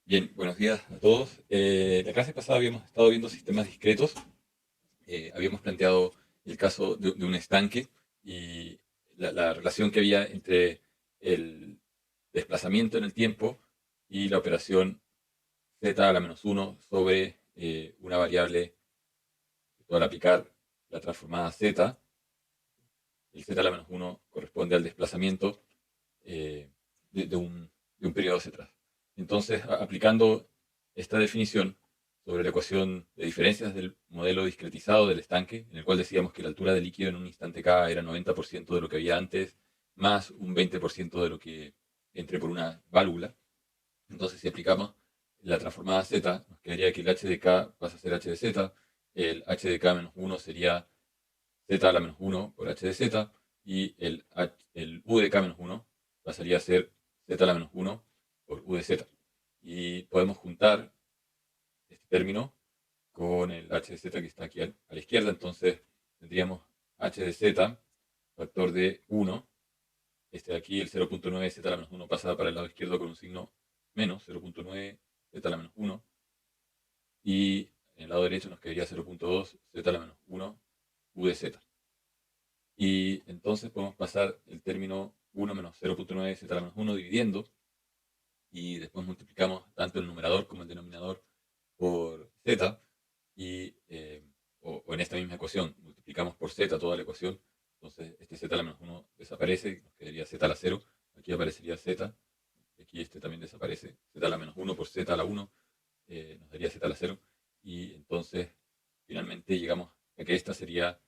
Bien, buenos días a todos. La clase pasada habíamos estado viendo sistemas discretos. Habíamos planteado el caso de un estanque y la relación que había entre el desplazamiento en el tiempo y la operación z a la menos uno sobre una variable al aplicar la transformada z. El z a la menos uno corresponde al desplazamiento eh, de un periodo hacia atrás. Entonces, aplicando esta definición sobre la ecuación de diferencias del modelo discretizado del estanque, en el cual decíamos que la altura del líquido en un instante K era 90% de lo que había antes, más un 20% de lo que entre por una válvula. Entonces, si aplicamos la transformada z, nos quedaría que el h de k pasa a ser h de z, el h de k menos 1 sería z a la menos 1 por h de z, y el u de k menos 1 pasaría a ser z a la menos 1 por u de z. Y podemos juntar este término con el h de z que está aquí a la izquierda, entonces tendríamos h de z, factor de 1, este de aquí, el 0.9 z a la menos 1 pasa para el lado izquierdo con un signo menos, 0.9 z a la menos 1, y en el lado derecho nos quedaría 0.2 z a la menos 1 u de z. Y entonces podemos pasar el término 1 menos 0.9 z a la menos 1 dividiendo, y después multiplicamos tanto el numerador como el denominador por z, y, o en esta misma ecuación multiplicamos por z toda la ecuación. Entonces este z a la menos 1 desaparece, nos quedaría z a la 0, aquí aparecería z, y aquí este también desaparece, z a la menos 1 por z a la 1 nos daría z a la 0, y entonces finalmente llegamos a que esta sería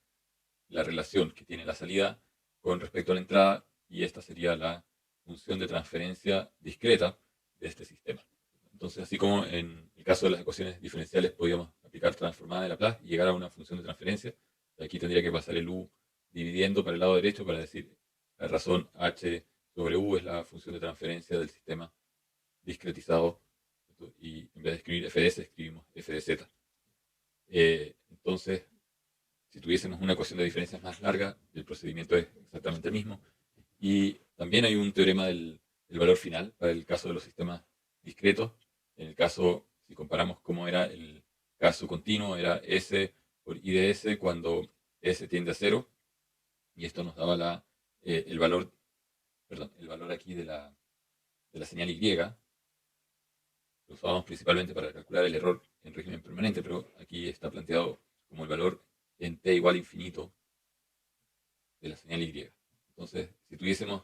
la relación que tiene la salida con respecto a la entrada, y esta sería la función de transferencia discreta de este sistema. Entonces, así como en el caso de las ecuaciones diferenciales podíamos aplicar transformada de Laplace y llegar a una función de transferencia, aquí tendría que pasar el u dividiendo para el lado derecho para decir la razón h sobre u es la función de transferencia del sistema discretizado, y en vez de escribir f de s escribimos f de z. Entonces, si tuviésemos una ecuación de diferencias más larga, el procedimiento es exactamente el mismo. Y también hay un teorema del valor final para el caso de los sistemas discretos. En el caso, si comparamos cómo era el caso continuo, era S por I de S cuando S tiende a cero, y esto nos daba el valor, perdón, el valor aquí de la señal Y. Lo usábamos principalmente para calcular el error en régimen permanente, pero aquí está planteado como el valor en t igual a infinito de la señal Y. Entonces, si tuviésemos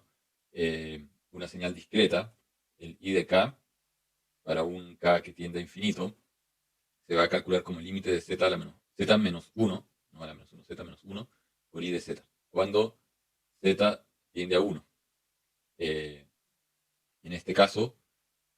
una señal discreta, el I de k, para un k que tiende a infinito, se va a calcular como el límite de z a la menos, z menos 1, no a la menos 1, z menos 1, por I de z, cuando z tiende a 1. En este caso,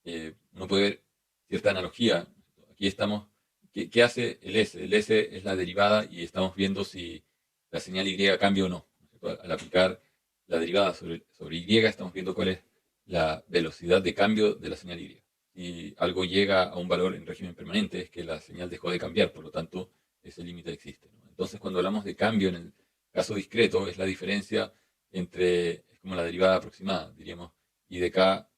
uno puede ver cierta analogía. Aquí estamos, ¿qué hace el S? El S es la derivada y estamos viendo si la señal Y cambia o no. Al aplicar la derivada sobre Y, estamos viendo cuál es la velocidad de cambio de la señal Y. Si algo llega a un valor en régimen permanente, es que la señal dejó de cambiar, por lo tanto, ese límite existe, ¿no? Entonces, cuando hablamos de cambio en el caso discreto, es la diferencia entre, es como la derivada aproximada, diríamos, I de k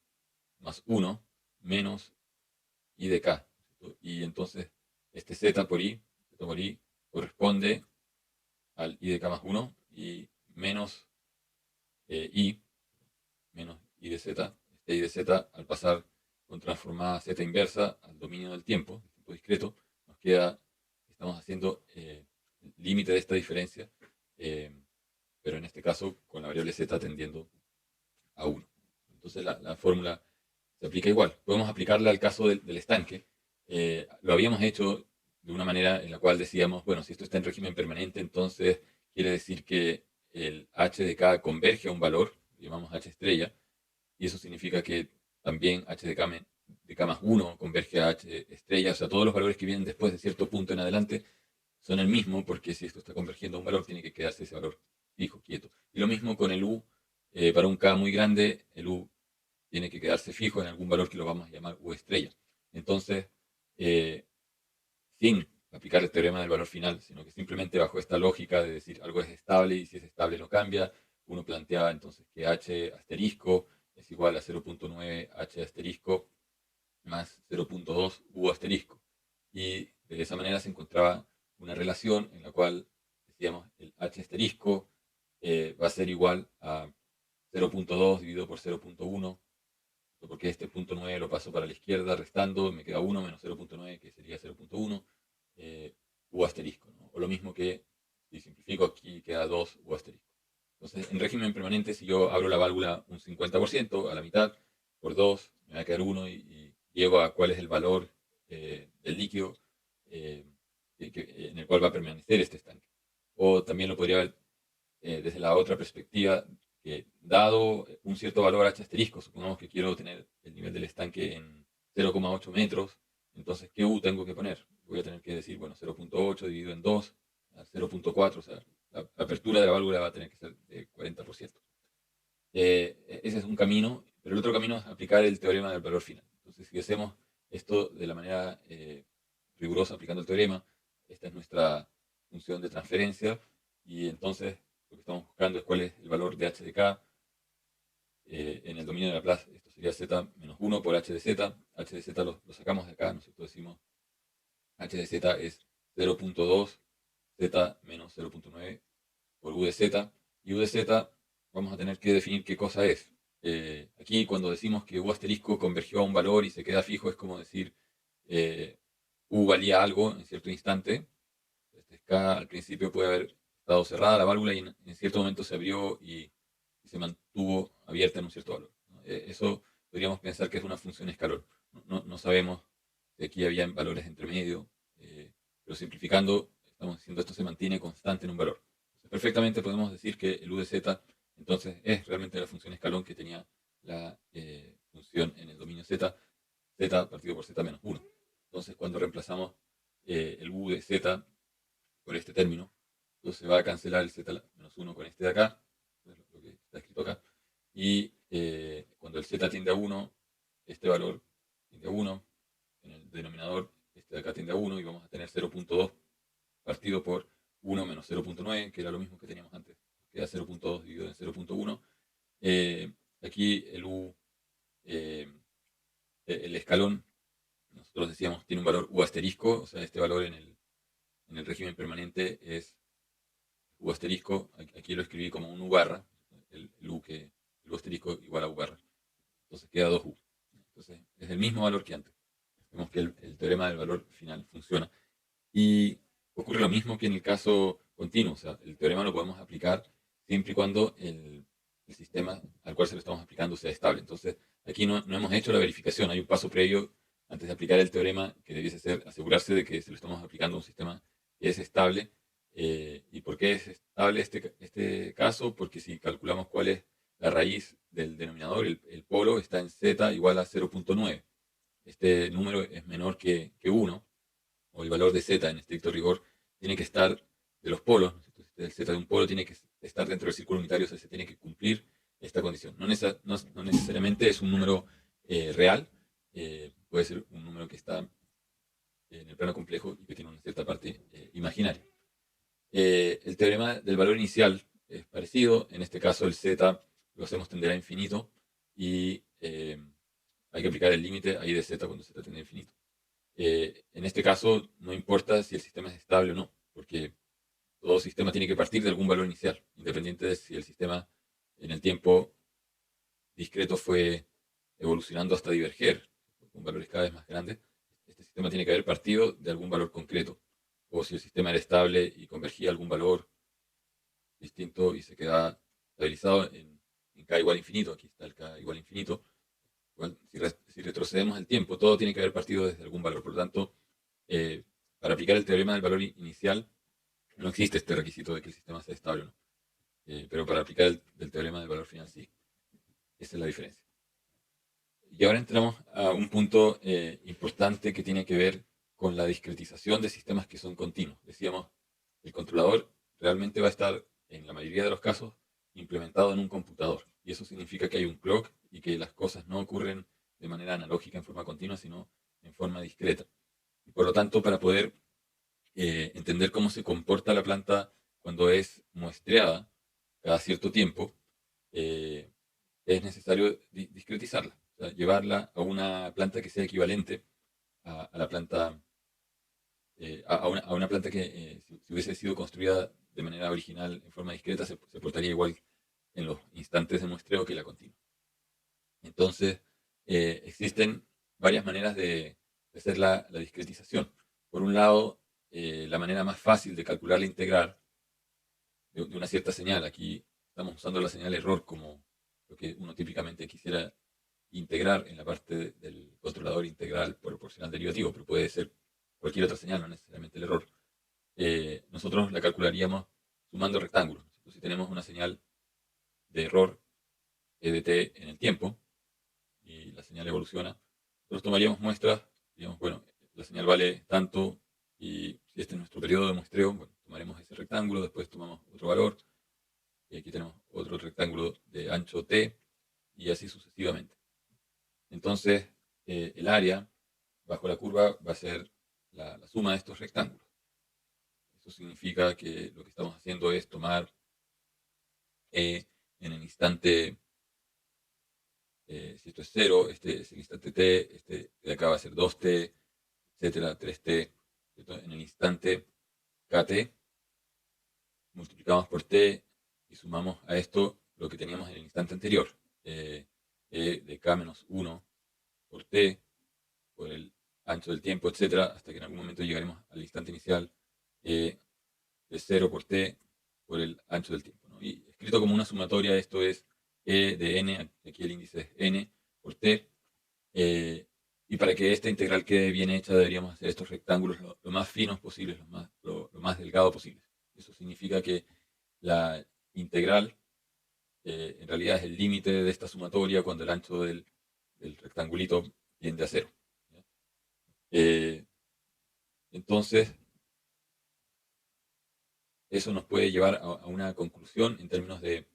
más 1 menos I de k. Y entonces este z por i corresponde al I de k más 1 y menos i, menos I de z. Este I de z, al pasar con transformada z inversa al dominio del tiempo discreto, nos queda, estamos haciendo el límite de esta diferencia, eh, pero en este caso con la variable z tendiendo a 1. Entonces la fórmula se aplica igual. Podemos aplicarla al caso del estanque. Lo habíamos hecho de una manera en la cual decíamos, bueno, si esto está en régimen permanente, entonces quiere decir que el h de k converge a un valor, llamamos h estrella, y eso significa que también h de k más 1 converge a h estrella. O sea, todos los valores que vienen después de cierto punto en adelante son el mismo, porque si esto está convergiendo a un valor, tiene que quedarse ese valor fijo, quieto. Y lo mismo con el u. Para un k muy grande, el u tiene que quedarse fijo en algún valor que lo vamos a llamar U estrella. Entonces, eh, sin aplicar el teorema del valor final, sino que simplemente bajo esta lógica de decir algo es estable y si es estable no cambia, uno planteaba entonces que h asterisco es igual a 0.9 h asterisco más 0.2 u asterisco. Y de esa manera se encontraba una relación en la cual decíamos el h asterisco va a ser igual a 0.2 dividido por 0.1, porque este punto 9 lo paso para la izquierda restando, me queda 1 menos 0.9, que sería 0.1, u asterisco, ¿no? O lo mismo que si simplifico aquí queda 2 u asterisco. Entonces, en régimen permanente, si yo abro la válvula un 50% a la mitad, por 2, me va a quedar 1 y llego a cuál es el valor del líquido eh, en el cual va a permanecer este estanque. O también lo podría ver desde la otra perspectiva, que dado un cierto valor h asterisco, supongamos que quiero tener el nivel del estanque en 0,8 metros, entonces, ¿qué u tengo que poner? Voy a tener que decir, bueno, 0.8 dividido en 2, 0.4, o sea, la apertura de la válvula va a tener que ser de 40%. Ese es un camino, pero el otro camino es aplicar el teorema del valor final. Entonces, si hacemos esto de la manera rigurosa aplicando el teorema, esta es nuestra función de transferencia, y entonces lo que estamos buscando es cuál es el valor de h de k en el dominio de Laplace. Esto sería z menos 1 por h de z. H de z lo sacamos de acá, nosotros decimos h de z es 0.2 z menos 0.9 por u de z, y u de z vamos a tener que definir qué cosa es. Aquí cuando decimos que u asterisco convergió a un valor y se queda fijo, es como decir u valía algo en cierto instante. Este es k, al principio puede haber estado cerrada la válvula y en cierto momento se abrió y se mantuvo abierta en un cierto valor, ¿no? Eso podríamos pensar que es una función escalón. No sabemos si aquí había valores entre medio, pero simplificando, estamos diciendo esto se mantiene constante en un valor. Entonces, perfectamente podemos decir que el u de z entonces es realmente la función escalón que tenía la función en el dominio z, z partido por z menos 1. Entonces, cuando reemplazamos el u de z por este término, entonces se va a cancelar el z menos 1 con este de acá, lo que está escrito acá, y cuando el z tiende a 1, este valor tiende a 1, en el denominador este de acá tiende a 1, y vamos a tener 0.2 partido por 1 menos 0.9, que era lo mismo que teníamos antes, queda 0.2 dividido en 0.1. Aquí el u, el escalón, nosotros decíamos, tiene un valor u asterisco, o sea, este valor en el régimen permanente es u asterisco, aquí lo escribí como un u barra, el u asterisco igual a u barra, entonces queda 2u. Entonces es el mismo valor que antes. Vemos que el teorema del valor final funciona. Y ocurre lo mismo que en el caso continuo, o sea, el teorema lo podemos aplicar siempre y cuando el sistema al cual se lo estamos aplicando sea estable. Entonces, aquí no hemos hecho la verificación, hay un paso previo antes de aplicar el teorema que debiese ser asegurarse de que se lo estamos aplicando a un sistema que es estable. ¿Y por qué es estable este caso? Porque si calculamos cuál es la raíz del denominador, el polo está en z igual a 0.9. Este número es menor que 1, o el valor de z en estricto rigor tiene que estar de los polos. Entonces, el z de un polo tiene que estar dentro del círculo unitario, o sea, se tiene que cumplir esta condición. No necesariamente es un número real, puede ser un número que está en el plano complejo y que tiene una cierta parte imaginaria. El teorema del valor inicial es parecido. En este caso el z lo hacemos tender a infinito y hay que aplicar el límite ahí de z cuando z tiende a infinito. En este caso no importa si el sistema es estable o no, porque todo sistema tiene que partir de algún valor inicial, independiente de si el sistema en el tiempo discreto fue evolucionando hasta diverger con valores cada vez más grandes. Este sistema tiene que haber partido de algún valor concreto, o si el sistema era estable y convergía a algún valor distinto y se queda estabilizado en k igual a infinito, aquí está el k igual a infinito. Igual, si retrocedemos el tiempo, todo tiene que haber partido desde algún valor. Por lo tanto, para aplicar el teorema del valor inicial, no existe este requisito de que el sistema sea estable o no. Pero para aplicar el teorema del valor final, sí. Esa es la diferencia. Y ahora entramos a un punto importante que tiene que ver con la discretización de sistemas que son continuos. Decíamos, el controlador realmente va a estar, en la mayoría de los casos, implementado en un computador. Y eso significa que hay un clock y que las cosas no ocurren de manera analógica en forma continua, sino en forma discreta. Y por lo tanto, para poder entender cómo se comporta la planta cuando es muestreada cada cierto tiempo, es necesario discretizarla. O sea, llevarla a una planta que sea equivalente a la planta, a una planta que si hubiese sido construida de manera original en forma discreta se portaría igual en los instantes de muestreo que la continua. Entonces, existen varias maneras de hacer la discretización. Por un lado, la manera más fácil de calcular la integral de una cierta señal. Aquí estamos usando la señal error como lo que uno típicamente quisiera integrar en la parte del controlador integral proporcional derivativo, pero puede ser cualquier otra señal, no necesariamente el error. Nosotros la calcularíamos sumando rectángulos. Entonces, si tenemos una señal de error e de t en el tiempo y la señal evoluciona, nosotros tomaríamos muestras, digamos, bueno, la señal vale tanto y si este es nuestro periodo de muestreo, bueno, tomaremos ese rectángulo, después tomamos otro valor y aquí tenemos otro rectángulo de ancho t y así sucesivamente. Entonces, el área bajo la curva va a ser la suma de estos rectángulos. Eso significa que lo que estamos haciendo es tomar en el instante, si esto es 0, este es el instante t, este de acá va a ser 2t, etcétera, 3t. Entonces, en el instante kt, multiplicamos por t y sumamos a esto lo que teníamos en el instante anterior. E de k menos 1 por t, por el ancho del tiempo, etcétera, hasta que en algún momento llegaremos al instante inicial de 0 por t por el ancho del tiempo, ¿no? Y escrito como una sumatoria, esto es e de n, aquí el índice es n por t, y para que esta integral quede bien hecha deberíamos hacer estos rectángulos lo más finos posibles, lo más delgado posible. Eso significa que la integral en realidad es el límite de esta sumatoria cuando el ancho del rectangulito tiende a 0. Entonces, eso nos puede llevar a una conclusión en términos de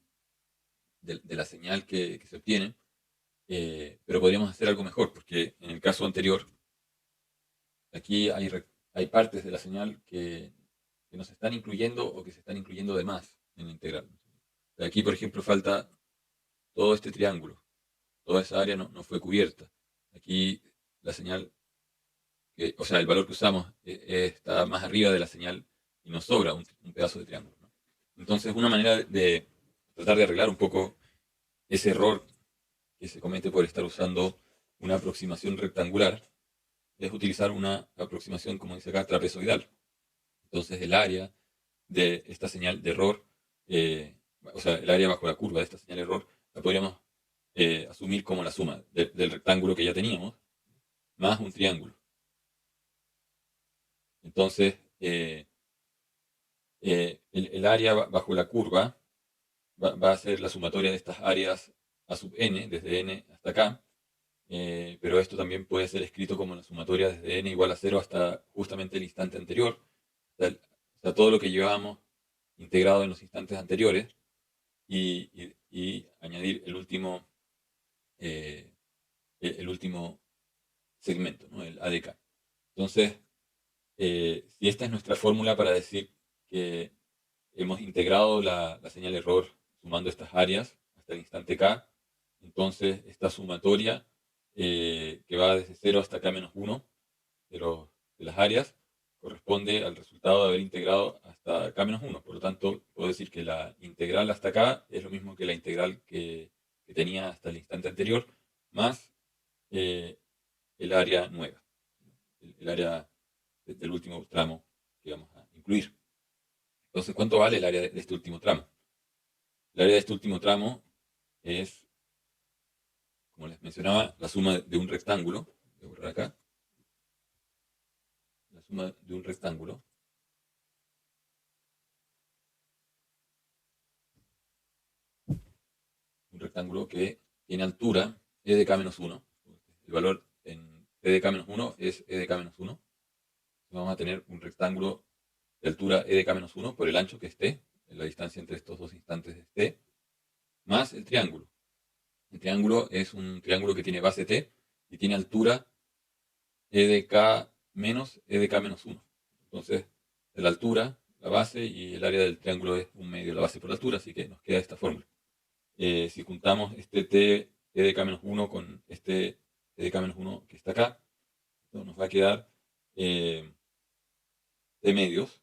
la señal que se obtiene, pero podríamos hacer algo mejor, porque en el caso anterior, aquí hay partes de la señal que no se están incluyendo o que se están incluyendo de más en la integral. Aquí, por ejemplo, falta todo este triángulo, toda esa área no fue cubierta. Aquí la señal, o sea, el valor que usamos está más arriba de la señal y nos sobra un pedazo de triángulo, ¿no? Entonces, una manera de tratar de arreglar un poco ese error que se comete por estar usando una aproximación rectangular es utilizar una aproximación, como dice acá, trapezoidal. Entonces, el área de esta señal de error, o sea, el área bajo la curva de esta señal de error, la podríamos asumir como la suma del rectángulo que ya teníamos, más un triángulo. Entonces, el área bajo la curva va a ser la sumatoria de estas áreas a sub n, desde n hasta acá, pero esto también puede ser escrito como la sumatoria desde n igual a 0 hasta justamente el instante anterior. O sea, todo lo que llevábamos integrado en los instantes anteriores y añadir el último segmento, ¿no? El ADK. Entonces, si esta es nuestra fórmula para decir que hemos integrado la señal error sumando estas áreas hasta el instante k, entonces esta sumatoria que va desde 0 hasta k-1 de las áreas corresponde al resultado de haber integrado hasta k-1. Por lo tanto, puedo decir que la integral hasta k es lo mismo que la integral que tenía hasta el instante anterior, más el área nueva, el área del último tramo que vamos a incluir. Entonces, ¿cuánto vale el área de este último tramo? El área de este último tramo es, como les mencionaba, la suma de un rectángulo. Voy a borrar acá. La suma de un rectángulo. Un rectángulo que tiene altura e de k-1. El valor en e de k-1 es e de k-1. Vamos a tener un rectángulo de altura e de k-1 por el ancho que esté, la distancia entre estos dos instantes esté, más el triángulo. El triángulo es un triángulo que tiene base t y tiene altura e de k menos e de k-1. Entonces, la altura, la base y el área del triángulo es un medio de la base por la altura, así que nos queda esta fórmula. Si juntamos este t e de k menos 1 con este e de k menos 1 que está acá. Entonces nos va a quedar t medios.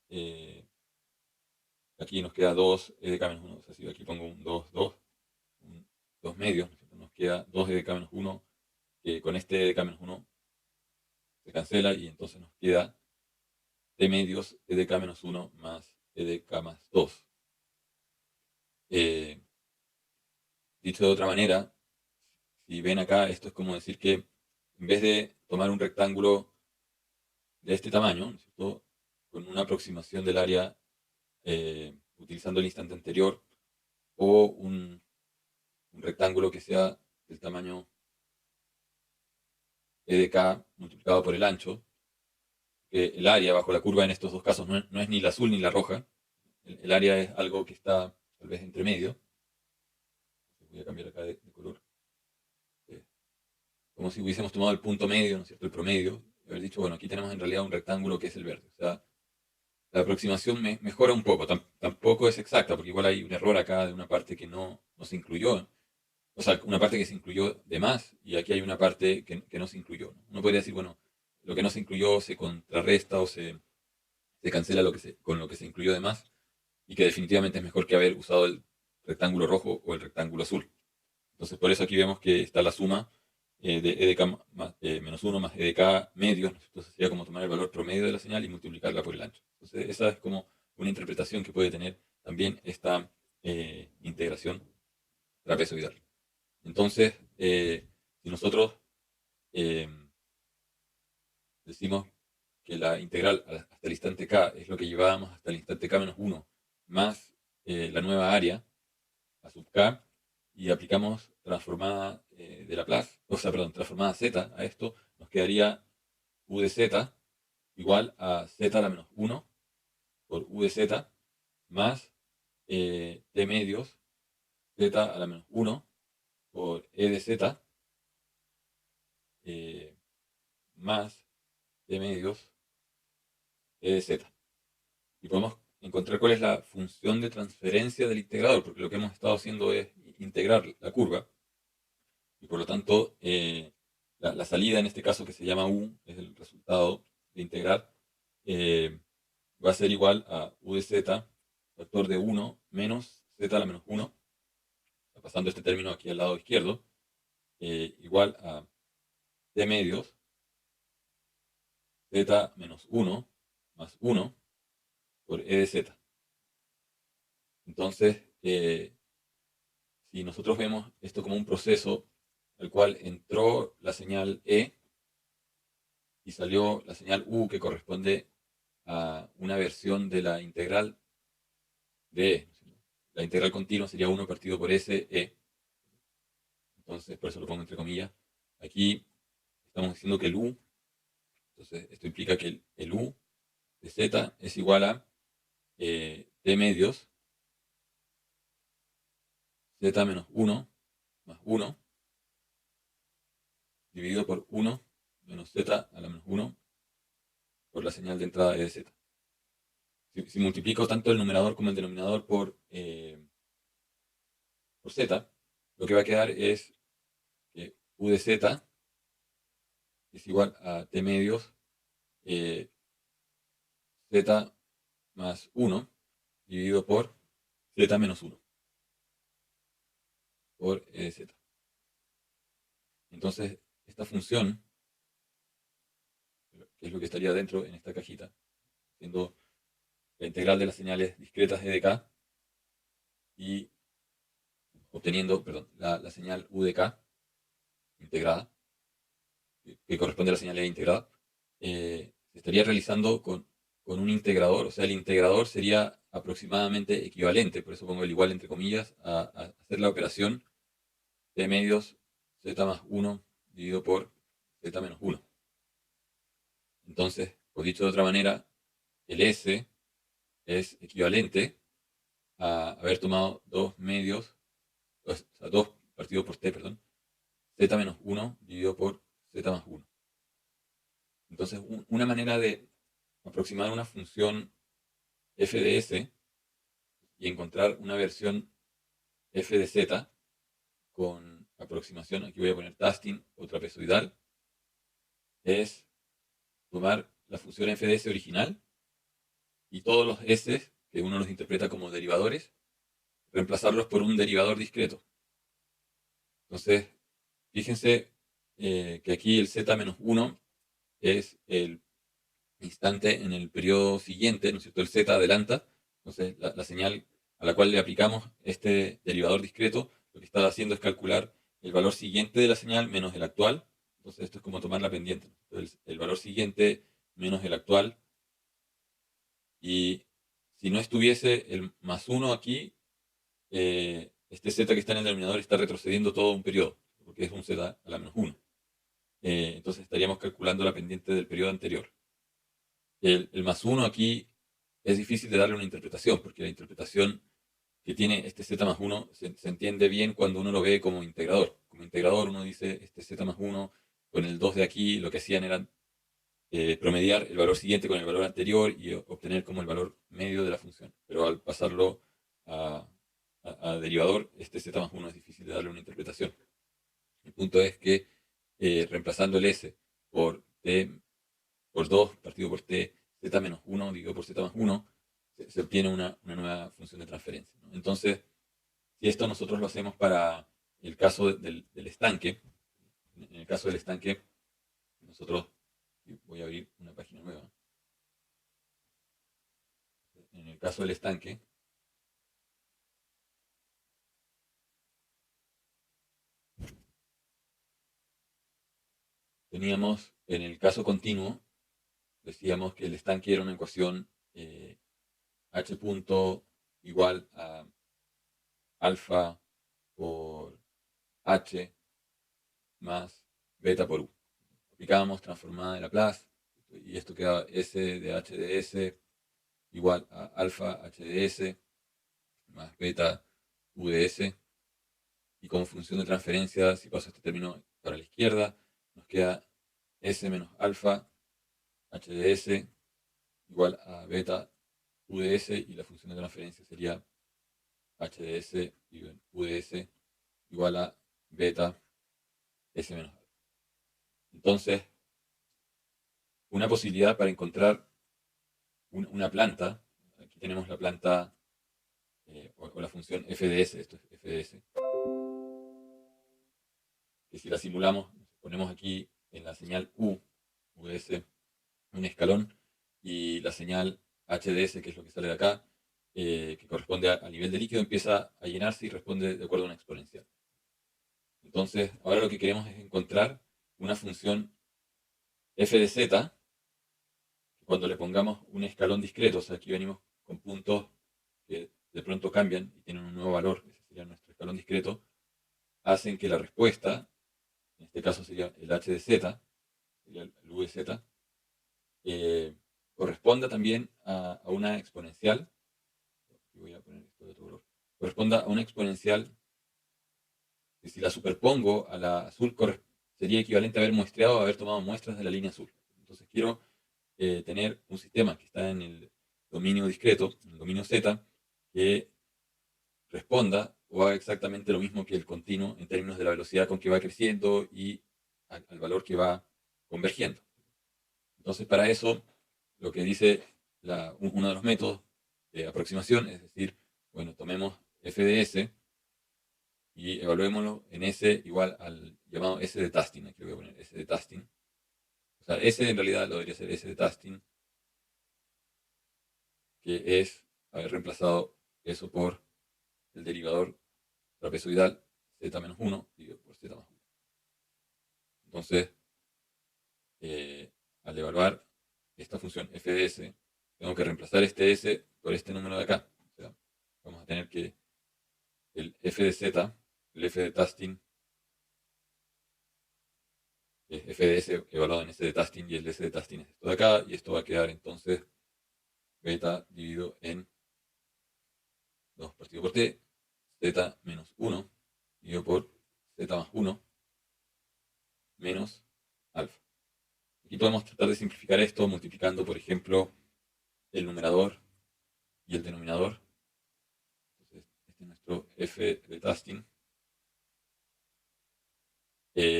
eh, Aquí nos queda 2 e de k menos 1. O sea, si aquí pongo un 2, 2, un 2 medios, nos queda 2 e de k menos 1, que con este e de k menos 1 se cancela y entonces nos queda t medios e de k menos 1 más e de k más 2. Dicho de otra manera, si ven acá, esto es como decir que en vez de tomar un rectángulo de este tamaño, ¿no es cierto?, con una aproximación del área utilizando el instante anterior, o un rectángulo que sea del tamaño e de k multiplicado por el ancho, que el área bajo la curva en estos dos casos no es ni la azul ni la roja, el área es algo que está tal vez entre medio. Voy a cambiar acá de color. Eh, Como si hubiésemos tomado el punto medio, ¿no es cierto?, el promedio, y haber dicho, bueno, aquí tenemos en realidad un rectángulo que es el verde. O sea, la aproximación mejora un poco, tampoco es exacta, porque igual hay un error acá de una parte que no se incluyó. O sea, una parte que se incluyó de más, y aquí hay una parte que no se incluyó, ¿no? Uno podría decir, bueno, lo que no se incluyó se contrarresta o se cancela con lo que se incluyó de más, y que definitivamente es mejor que haber usado el rectángulo rojo o el rectángulo azul. Entonces, por eso aquí vemos que está la suma de e de k menos 1 más e de k medios. Entonces, sería como tomar el valor promedio de la señal y multiplicarla por el ancho. Entonces, esa es como una interpretación que puede tener también esta integración trapezoidal. Entonces, si nosotros eh, decimos que la integral hasta el instante k es lo que llevábamos hasta el instante k menos 1 más la nueva área a sub k, y aplicamos transformada de Laplace, o sea, perdón, transformada z a esto, nos quedaría u de z igual a z a la menos 1 por u de z más t medios z a la menos 1 por e de z más t medios e de z. Y podemos encontrar cuál es la función de transferencia del integrador, porque lo que hemos estado haciendo es integrar la curva, y por lo tanto la salida en este caso, que se llama u, es el resultado de integrar, va a ser igual a u de z, factor de 1 menos z a la menos 1, pasando este término aquí al lado izquierdo, igual a t medios z menos 1 más 1 por e de z. Entonces, si nosotros vemos esto como un proceso al cual entró la señal E y salió la señal U, que corresponde a una versión de la integral de E. La integral continua sería 1 partido por S, E. Entonces, por eso lo pongo entre comillas. Aquí estamos diciendo que el U, entonces esto implica que el U de Z es igual a T medios Z menos 1 más 1 dividido por 1 menos Z a la menos 1 por la señal de entrada E de Z. Si multiplico tanto el numerador como el denominador por Z, lo que va a quedar es que U de Z es igual a T medios Z más 1 dividido por Z menos 1 por E de Z. Entonces, esta función, que es lo que estaría dentro en esta cajita, siendo la integral de las señales discretas E de K y obteniendo, perdón, la señal U de K integrada, que corresponde a la señal E integrada, se estaría realizando con un integrador. O sea, el integrador sería aproximadamente equivalente, por eso pongo el igual entre comillas, a hacer la operación t medios z más 1 dividido por z menos 1. Entonces, pues dicho de otra manera, el S es equivalente a haber tomado 2 medios, o sea, 2 partido por t, perdón, z menos 1 dividido por z más 1. Entonces, una manera de aproximar una función f de s y encontrar una versión f de z con aproximación, aquí voy a poner tasting o trapezoidal, es tomar la función f de s original y todos los s, que uno los interpreta como derivadores, reemplazarlos por un derivador discreto. Entonces, fíjense que aquí el z-1 es el instante en el periodo siguiente, ¿no es cierto? El z adelanta, entonces la señal a la cual le aplicamos este derivador discreto, lo que está haciendo es calcular el valor siguiente de la señal menos el actual. Entonces esto es como tomar la pendiente. Entonces, el valor siguiente menos el actual. Y si no estuviese el más 1 aquí, este z que está en el denominador está retrocediendo todo un periodo, porque es un z a la menos 1. Entonces estaríamos calculando la pendiente del periodo anterior. El más 1 aquí es difícil de darle una interpretación, porque la interpretación que tiene este z más 1 se entiende bien cuando uno lo ve como integrador. Como integrador uno dice este z más 1 con el 2 de aquí, lo que hacían era promediar el valor siguiente con el valor anterior y obtener como el valor medio de la función. Pero al pasarlo a derivador, este z más 1 es difícil de darle una interpretación. El punto es que reemplazando el s por t por 2 partido por t, z menos 1 dividido por z más 1, se obtiene una nueva función de transferencia, ¿no? Entonces, si esto nosotros lo hacemos para el caso del estanque, en el caso del estanque, nosotros, voy a abrir una página nueva, en el caso del estanque, teníamos en el caso continuo, decíamos que el estanque era una ecuación h punto igual a alfa por h más beta por u. Aplicábamos transformada de Laplace y esto quedaba s de h de s igual a alfa h de s más beta u de s. Y como función de transferencia, si paso este término para la izquierda, nos queda s menos alfa h de s igual a beta u de s, y la función de transferencia sería h de s y u de s igual a beta s menos alfa. Entonces, una posibilidad para encontrar una planta, aquí tenemos la planta o la función f de s, esto es f de s, que si la simulamos, ponemos aquí en la señal u de s, un escalón, y la señal h de s, que es lo que sale de acá, que corresponde al nivel de líquido, empieza a llenarse y responde de acuerdo a una exponencial. Entonces, ahora lo que queremos es encontrar una función f de z, cuando le pongamos un escalón discreto, o sea, aquí venimos con puntos que de pronto cambian y tienen un nuevo valor, ese sería nuestro escalón discreto, hacen que la respuesta, en este caso sería el h de z, sería el u de z, corresponda también a una exponencial. Aquí voy a poner esto de otro color. Corresponda a una exponencial que, si la superpongo a la azul, sería equivalente a haber muestreado, a haber tomado muestras de la línea azul. Entonces quiero tener un sistema que está en el dominio discreto, en el dominio z, que responda o haga exactamente lo mismo que el continuo en términos de la velocidad con que va creciendo y al valor que va convergiendo. Entonces, para eso, lo que dice uno de los métodos de aproximación es decir, bueno, tomemos f de s y evaluémoslo en s igual al llamado s de Tasting. Aquí lo voy a poner s de Tasting. O sea, s en realidad lo debería ser s de Tasting, que es haber reemplazado eso por el derivador trapezoidal z-1 dividido por z más 1. Entonces, al evaluar esta función f de s, tengo que reemplazar este s por este número de acá. O sea, vamos a tener que el f de z, el f de Tasting, es f de s evaluado en s de Tasting, y el s de Tasting es esto de acá, y esto va a quedar entonces beta dividido en 2 partido por t, z menos 1 dividido por z más 1 menos alfa. Aquí podemos tratar de simplificar esto multiplicando, por ejemplo, el numerador y el denominador. Entonces, este es nuestro f de Tasting.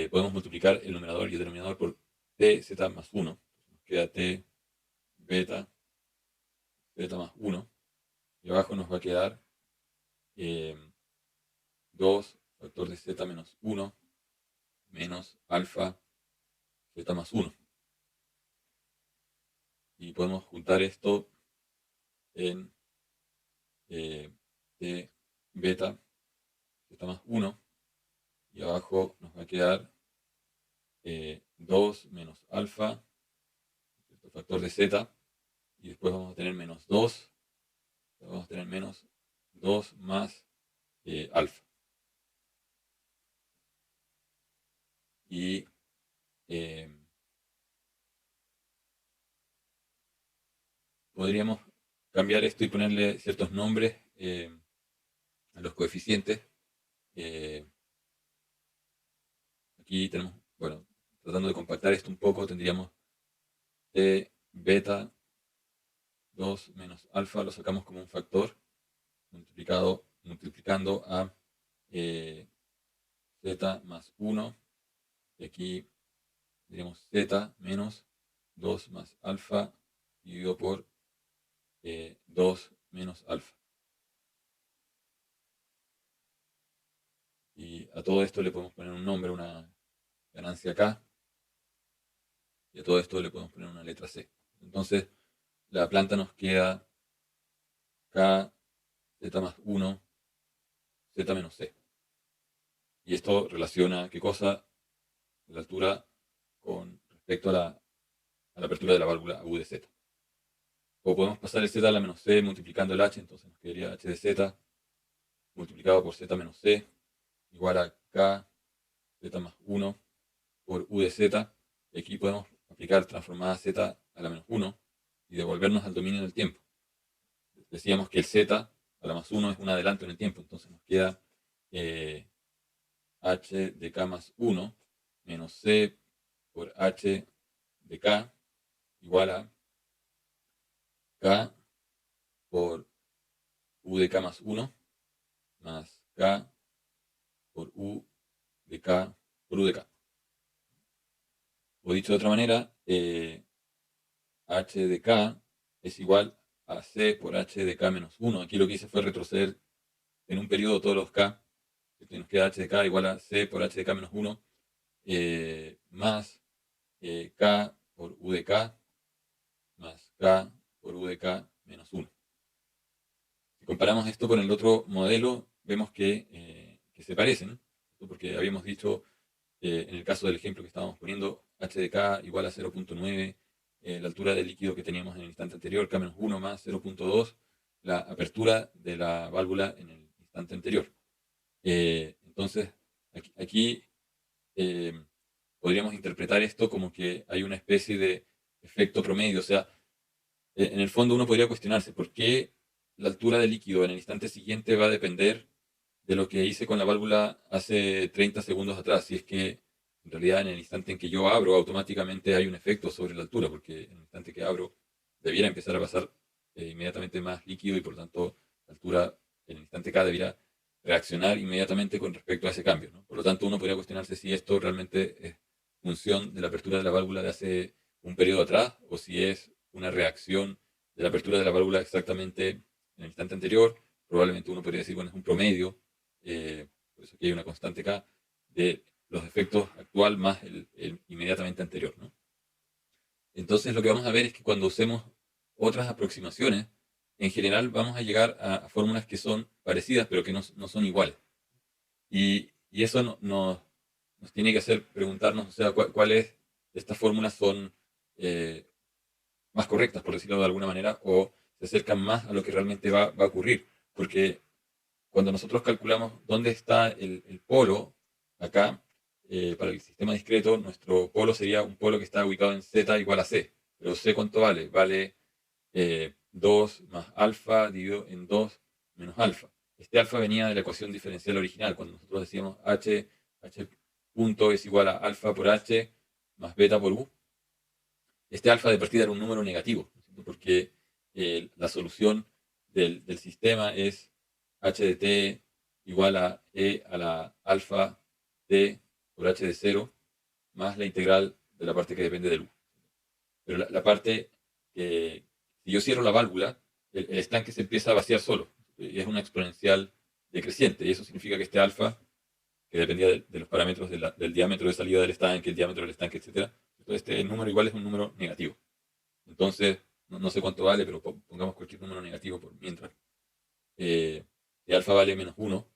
podemos multiplicar el numerador y el denominador por tz más 1. Nos queda t beta z más 1. Y abajo nos va a quedar 2 factor de z menos 1 menos alfa z más 1. Y podemos juntar esto en t beta z más 1. Y abajo nos va a quedar 2 menos alfa, factor de z. Y después vamos a tener menos 2. Vamos a tener menos 2 más alfa. Y podríamos cambiar esto y ponerle ciertos nombres a los coeficientes. Aquí tenemos, bueno, tratando de compactar esto un poco, tendríamos t beta 2 menos alfa, lo sacamos como un factor multiplicando a z más 1. Y aquí tendríamos z menos 2 más alfa dividido por 2 menos alfa. Y a todo esto le podemos poner un nombre, una ganancia K. Y a todo esto le podemos poner una letra C. Entonces, la planta nos queda K, Z más 1, Z menos C. Y esto relaciona qué cosa, la altura con respecto a la apertura de la válvula U de Z. O podemos pasar el Z a la menos C multiplicando el H, entonces nos quedaría H de Z multiplicado por Z menos C igual a K, Z más 1 por U de Z. Y aquí podemos aplicar transformada Z a la menos 1 y devolvernos al dominio del tiempo. Decíamos que el Z a la más 1 es un adelanto en el tiempo, entonces nos queda H de K más 1 menos C por H de K igual a K por U de K más 1 más K por U de K por U de K. O dicho de otra manera, H de K es igual a C por H de K menos 1. Aquí lo que hice fue retroceder en un periodo todos los K. Nos queda H de K igual a C por H de K menos 1 más K por U de K más K por U de K menos 1. Si comparamos esto con el otro modelo, vemos que se parecen, ¿no? Porque habíamos dicho en el caso del ejemplo que estábamos poniendo, H de K igual a 0.9, la altura del líquido que teníamos en el instante anterior, K-1 más 0.2, la apertura de la válvula en el instante anterior. Entonces, aquí podríamos interpretar esto como que hay una especie de efecto promedio. O sea, en el fondo uno podría cuestionarse por qué la altura del líquido en el instante siguiente va a depender de lo que hice con la válvula hace 30 segundos atrás. Si es que en realidad en el instante en que yo abro automáticamente hay un efecto sobre la altura, porque en el instante que abro debiera empezar a pasar inmediatamente más líquido y por tanto la altura en el instante K debiera reaccionar inmediatamente con respecto a ese cambio, ¿no? Por lo tanto, uno podría cuestionarse si esto realmente es función de la apertura de la válvula de hace un periodo atrás o si es una reacción de la apertura de la válvula exactamente en el instante anterior. Probablemente uno podría decir, bueno, es un promedio, por eso aquí hay una constante K, de los efectos actual más el inmediatamente anterior, ¿no? Entonces lo que vamos a ver es que cuando usemos otras aproximaciones, en general vamos a llegar a fórmulas que son parecidas pero que no son iguales. Y eso nos tiene que hacer preguntarnos, o sea, cuáles de estas fórmulas son más correctas, por decirlo de alguna manera, o se acercan más a lo que realmente va a ocurrir. Porque cuando nosotros calculamos dónde está el polo, acá, para el sistema discreto, nuestro polo sería un polo que está ubicado en z igual a c. Pero c, ¿cuánto vale? Vale 2 más alfa dividido en 2 menos alfa. Este alfa venía de la ecuación diferencial original, cuando nosotros decíamos h punto es igual a alfa por h más beta por u. Este alfa de partida era un número negativo, ¿no? Porque la solución del sistema es h de t igual a e a la alfa t por h de 0 más la integral de la parte que depende del u. Pero la parte que, si yo cierro la válvula, el estanque se empieza a vaciar solo. Y es una exponencial decreciente. Y eso significa que este alfa, que dependía de los parámetros del diámetro de salida del estanque, el diámetro del estanque, etc., este número igual es un número negativo. Entonces, no sé cuánto vale, pero pongamos cualquier número negativo por mientras. Si alfa vale menos 1,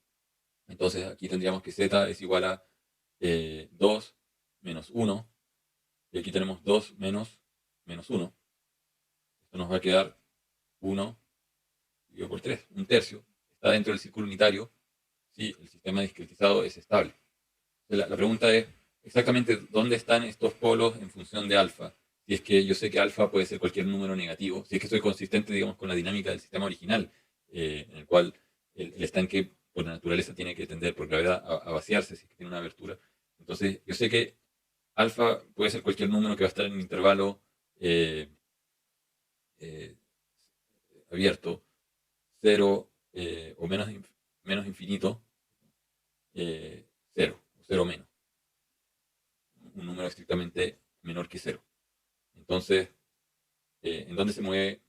entonces aquí tendríamos que z es igual a 2 menos 1. Y aquí tenemos 2 menos 1. Esto nos va a quedar 1 dividido por 3, un tercio. Está dentro del círculo unitario si el sistema discretizado es estable. La pregunta es exactamente dónde están estos polos en función de alfa. Si es que yo sé que alfa puede ser cualquier número negativo, si es que soy consistente, digamos, con la dinámica del sistema original, en el cual el estanque por naturaleza tiene que tender por gravedad a vaciarse si es que tiene una abertura. Entonces, yo sé que alfa puede ser cualquier número que va a estar en un intervalo eh, eh, abierto, 0 o menos infinito, 0 o 0 menos. Un número estrictamente menor que 0. Entonces, ¿en dónde se mueve,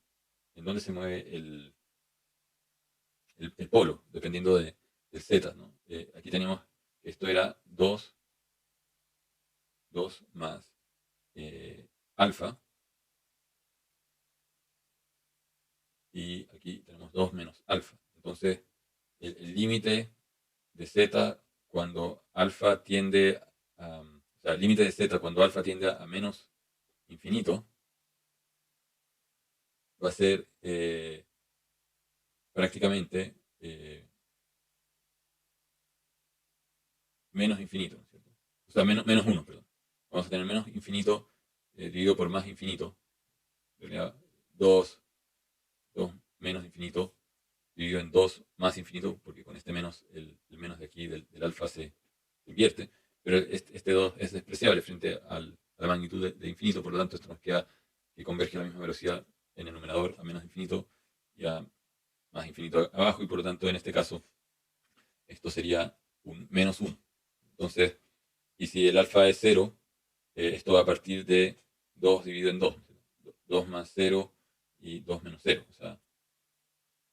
el polo? Dependiendo del z, ¿no? Aquí tenemos que esto era 2 más alfa. Y aquí tenemos 2 menos alfa. Entonces, el límite de z cuando alfa tiende a... O sea, el límite de z cuando alfa tiende a menos infinito va a ser prácticamente menos infinito, ¿no es cierto? O sea, menos 1, perdón. Vamos a tener menos infinito dividido por más infinito. En realidad, 2 menos infinito dividido en 2 más infinito, porque con este menos, el menos de aquí del alfa se invierte, pero este 2 es despreciable frente a la magnitud de infinito, por lo tanto esto nos queda que converge a la misma velocidad en el numerador a menos infinito y a más infinito abajo, y por lo tanto en este caso esto sería un menos 1. Entonces, y si el alfa es 0, esto va a partir de 2 dividido en 2. 2 más 0 y 2 menos 0. O sea,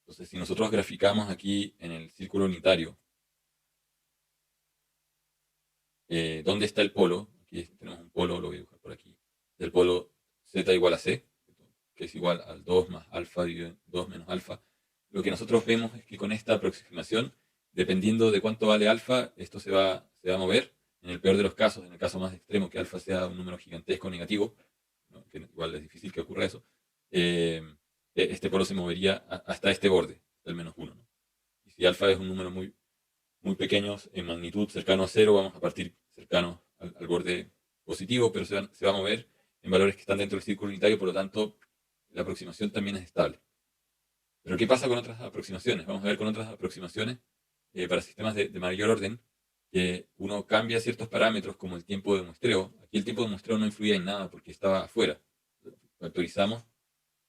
entonces, si nosotros graficamos aquí en el círculo unitario, ¿dónde está el polo? Aquí tenemos un polo, lo voy a dibujar por aquí. El polo z igual a c, que es igual al 2 más alfa dividido en 2 menos alfa. Lo que nosotros vemos es que con esta aproximación, dependiendo de cuánto vale alfa, esto se va a mover. En el peor de los casos, en el caso más extremo, que alfa sea un número gigantesco negativo, ¿no? Que igual es difícil que ocurra eso, este polo se movería hasta este borde, el menos 1. ¿No? Y si alfa es un número muy, muy pequeño, en magnitud cercano a 0, vamos a partir cercano al borde positivo, pero se va a mover en valores que están dentro del círculo unitario, por lo tanto, la aproximación también es estable. Pero ¿qué pasa con otras aproximaciones? Vamos a ver con otras aproximaciones para sistemas de mayor orden, que uno cambia ciertos parámetros como el tiempo de muestreo. Aquí el tiempo de muestreo no influía en nada porque estaba afuera. Factorizamos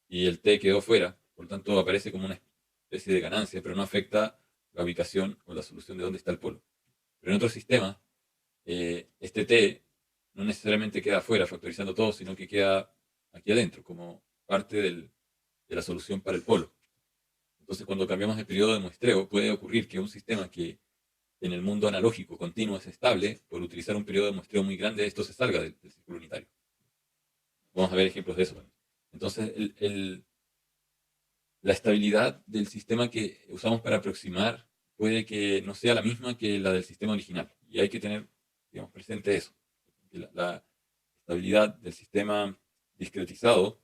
y el t quedó fuera, por lo tanto aparece como una especie de ganancia, pero no afecta la ubicación o la solución de dónde está el polo. Pero en otros sistemas, este t no necesariamente queda afuera factorizando todo, sino que queda aquí adentro, como parte de la solución para el polo. Entonces, cuando cambiamos el periodo de muestreo, puede ocurrir que un sistema que en el mundo analógico continuo es estable, por utilizar un periodo de muestreo muy grande, esto se salga del círculo unitario. Vamos a ver ejemplos de eso. Entonces, la estabilidad del sistema que usamos para aproximar puede que no sea la misma que la del sistema original. Y hay que tener, digamos, presente eso. Que la estabilidad del sistema discretizado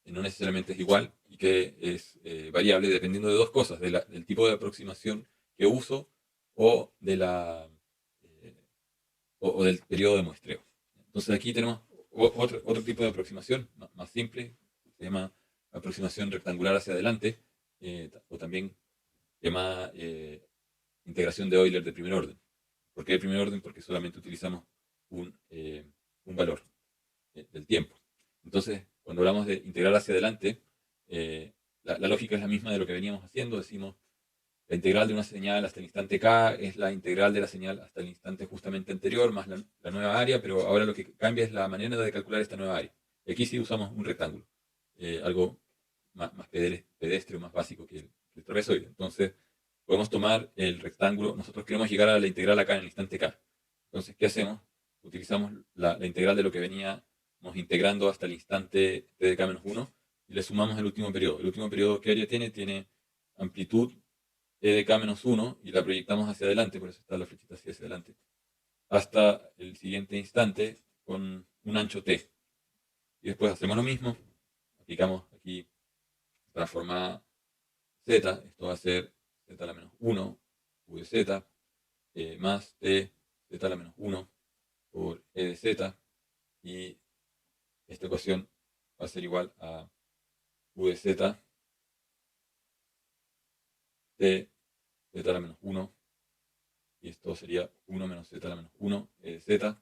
no necesariamente es igual y que es variable dependiendo de dos cosas, del tipo de aproximación que uso o, eh, o del periodo de muestreo. Entonces aquí tenemos otro tipo de aproximación más simple, se llama aproximación rectangular hacia adelante, o también llamada integración de Euler de primer orden. ¿Por qué de primer orden? Porque solamente utilizamos un valor del tiempo. Entonces, cuando hablamos de integrar hacia adelante, la lógica es la misma de lo que veníamos haciendo. Decimos, la integral de una señal hasta el instante k es la integral de la señal hasta el instante justamente anterior, más la nueva área, pero ahora lo que cambia es la manera de calcular esta nueva área. Y aquí sí usamos un rectángulo, algo más pedestre o más básico que el trapezoide. Entonces, podemos tomar el rectángulo, nosotros queremos llegar a la integral acá en el instante k. Entonces, ¿qué hacemos? Utilizamos la integral de lo que veníamos integrando hasta el instante t de k-1 y le sumamos el último periodo. El último periodo, ¿qué área tiene? Tiene amplitud e de k-1 y la proyectamos hacia adelante, por eso está la flechita hacia adelante, hasta el siguiente instante con un ancho t. Y después hacemos lo mismo, aplicamos aquí transformada z, esto va a ser z a la menos 1 u de z más t z a la menos 1 por e de z, y esta ecuación va a ser igual a u de z t z a la menos 1, y esto sería 1 menos z a la menos 1 e de z.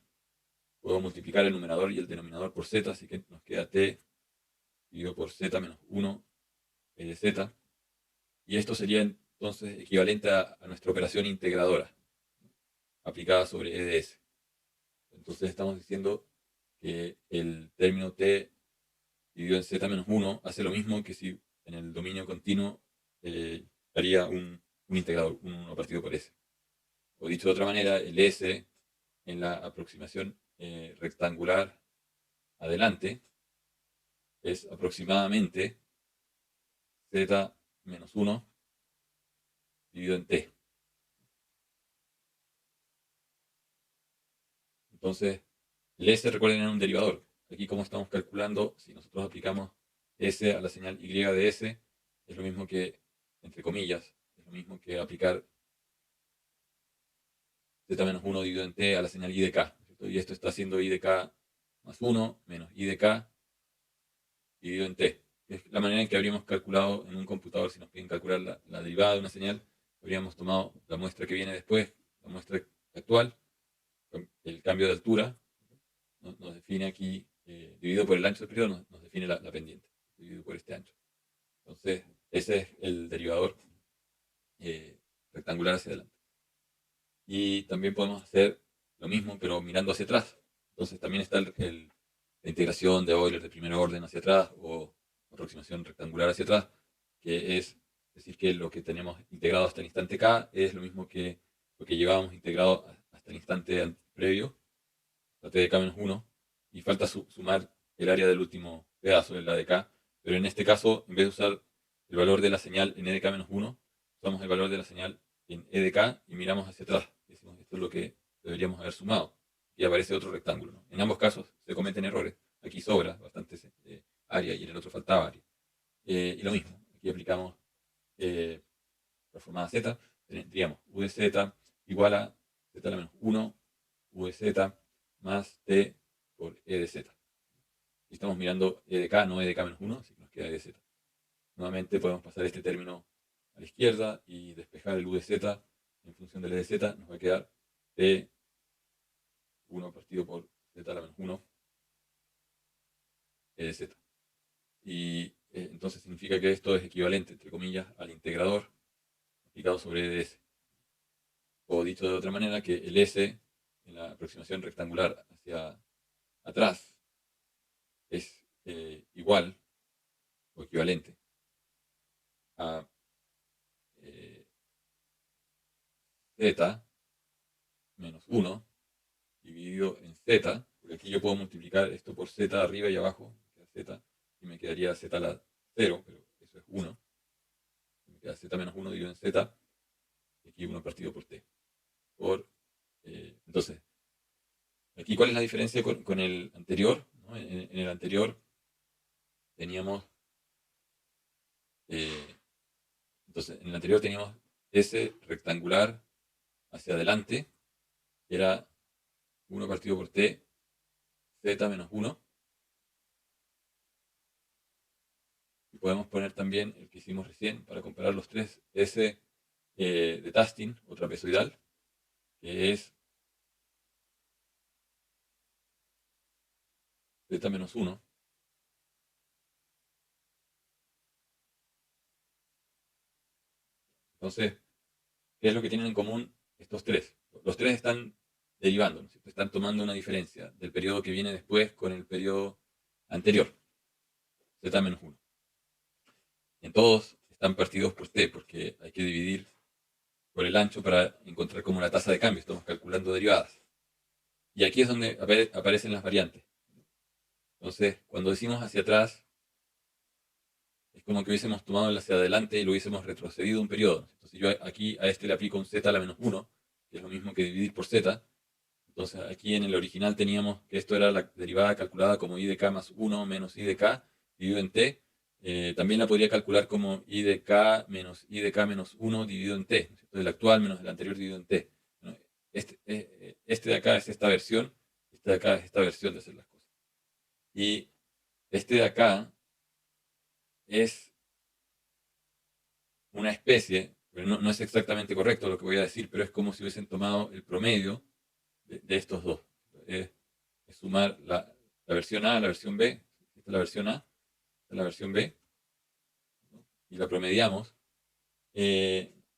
Puedo multiplicar el numerador y el denominador por z, así que nos queda t dividido por z menos 1 e de z. Y esto sería entonces equivalente a nuestra operación integradora aplicada sobre e de s. Entonces estamos diciendo que el término t dividido en z menos 1 hace lo mismo que si en el dominio continuo haría un integrador, un 1 partido por s. O dicho de otra manera, el s en la aproximación rectangular adelante es aproximadamente z menos 1 dividido en t. Entonces, el s, recuerden, era un derivador. Aquí, como estamos calculando, si nosotros aplicamos s a la señal y de s, es lo mismo que, entre comillas, es lo mismo que aplicar z menos 1 dividido en t a la señal i de k, ¿cierto? Y esto está haciendo i de k más 1 menos i de k dividido en t. Es la manera en que habríamos calculado en un computador, si nos piden calcular la derivada de una señal, habríamos tomado la muestra que viene después, la muestra actual, el cambio de altura, nos define aquí, dividido por el ancho del periodo, nos define la pendiente, dividido por este ancho. Entonces, ese es el derivador rectangular hacia adelante. Y también podemos hacer lo mismo, pero mirando hacia atrás. Entonces, también está la integración de Euler de primer orden hacia atrás, o aproximación rectangular hacia atrás, que es decir que lo que tenemos integrado hasta el instante k es lo mismo que lo que llevábamos integrado hasta el instante previo, la t de k-1, y falta sumar el área del último pedazo, de la de k, pero en este caso, en vez de usar el valor de la señal en e de k-1, usamos el valor de la señal en e de k y miramos hacia atrás. Decimos, esto es lo que deberíamos haber sumado. Y aparece otro rectángulo, ¿no? En ambos casos se cometen errores. Aquí sobra bastante área y en el otro faltaba área. Y lo mismo, aquí aplicamos transformada z, tendríamos u de z igual a z a la menos 1 u de z más t por e de z. Y estamos mirando e de k, no e de k menos 1, así que nos queda e de z. Nuevamente podemos pasar este término a la izquierda y despejar el u de z en función del e de z. Nos va a quedar t 1 partido por z a la menos 1 e de z. Y entonces significa que esto es equivalente, entre comillas, al integrador aplicado sobre e de s. O dicho de otra manera, que el s en la aproximación rectangular hacia atrás es igual o equivalente a z menos 1 dividido en z, porque aquí yo puedo multiplicar esto por z arriba y abajo, z, y me quedaría z a la 0, pero eso es 1. Me queda z menos 1 dividido en z, y aquí 1 partido por t. Entonces, aquí, ¿cuál es la diferencia con el anterior? ¿No? En el anterior teníamos, entonces, en el anterior teníamos S rectangular hacia adelante, que era 1 partido por t, z menos 1. Y podemos poner también el que hicimos recién para comparar los tres, S de Tasting o trapezoidal, que es z menos 1. Entonces, ¿qué es lo que tienen en común estos tres? Los tres están derivando, ¿no es cierto? Están tomando una diferencia del periodo que viene después con el periodo anterior, z menos 1. En todos están partidos por t, porque hay que dividir por el ancho para encontrar como la tasa de cambio. Estamos calculando derivadas. Y aquí es donde aparecen las variantes. Entonces, cuando decimos hacia atrás, es como que hubiésemos tomado el hacia adelante y lo hubiésemos retrocedido un periodo. Entonces yo aquí a este le aplico un z a la menos 1, que es lo mismo que dividir por z. Entonces aquí en el original teníamos que esto era la derivada calculada como i de k más 1 menos i de k dividido en t. También la podría calcular como i de k menos 1 dividido en t. Entonces el actual menos el anterior dividido en t. Bueno, este de acá es esta versión, este de acá es esta versión de hacer las cosas. Y este de acá es una especie, pero no es exactamente correcto lo que voy a decir, pero es como si hubiesen tomado el promedio de estos dos. Es sumar la versión A a la versión B, esta es la versión A, esta es la versión B, ¿no? Y la promediamos.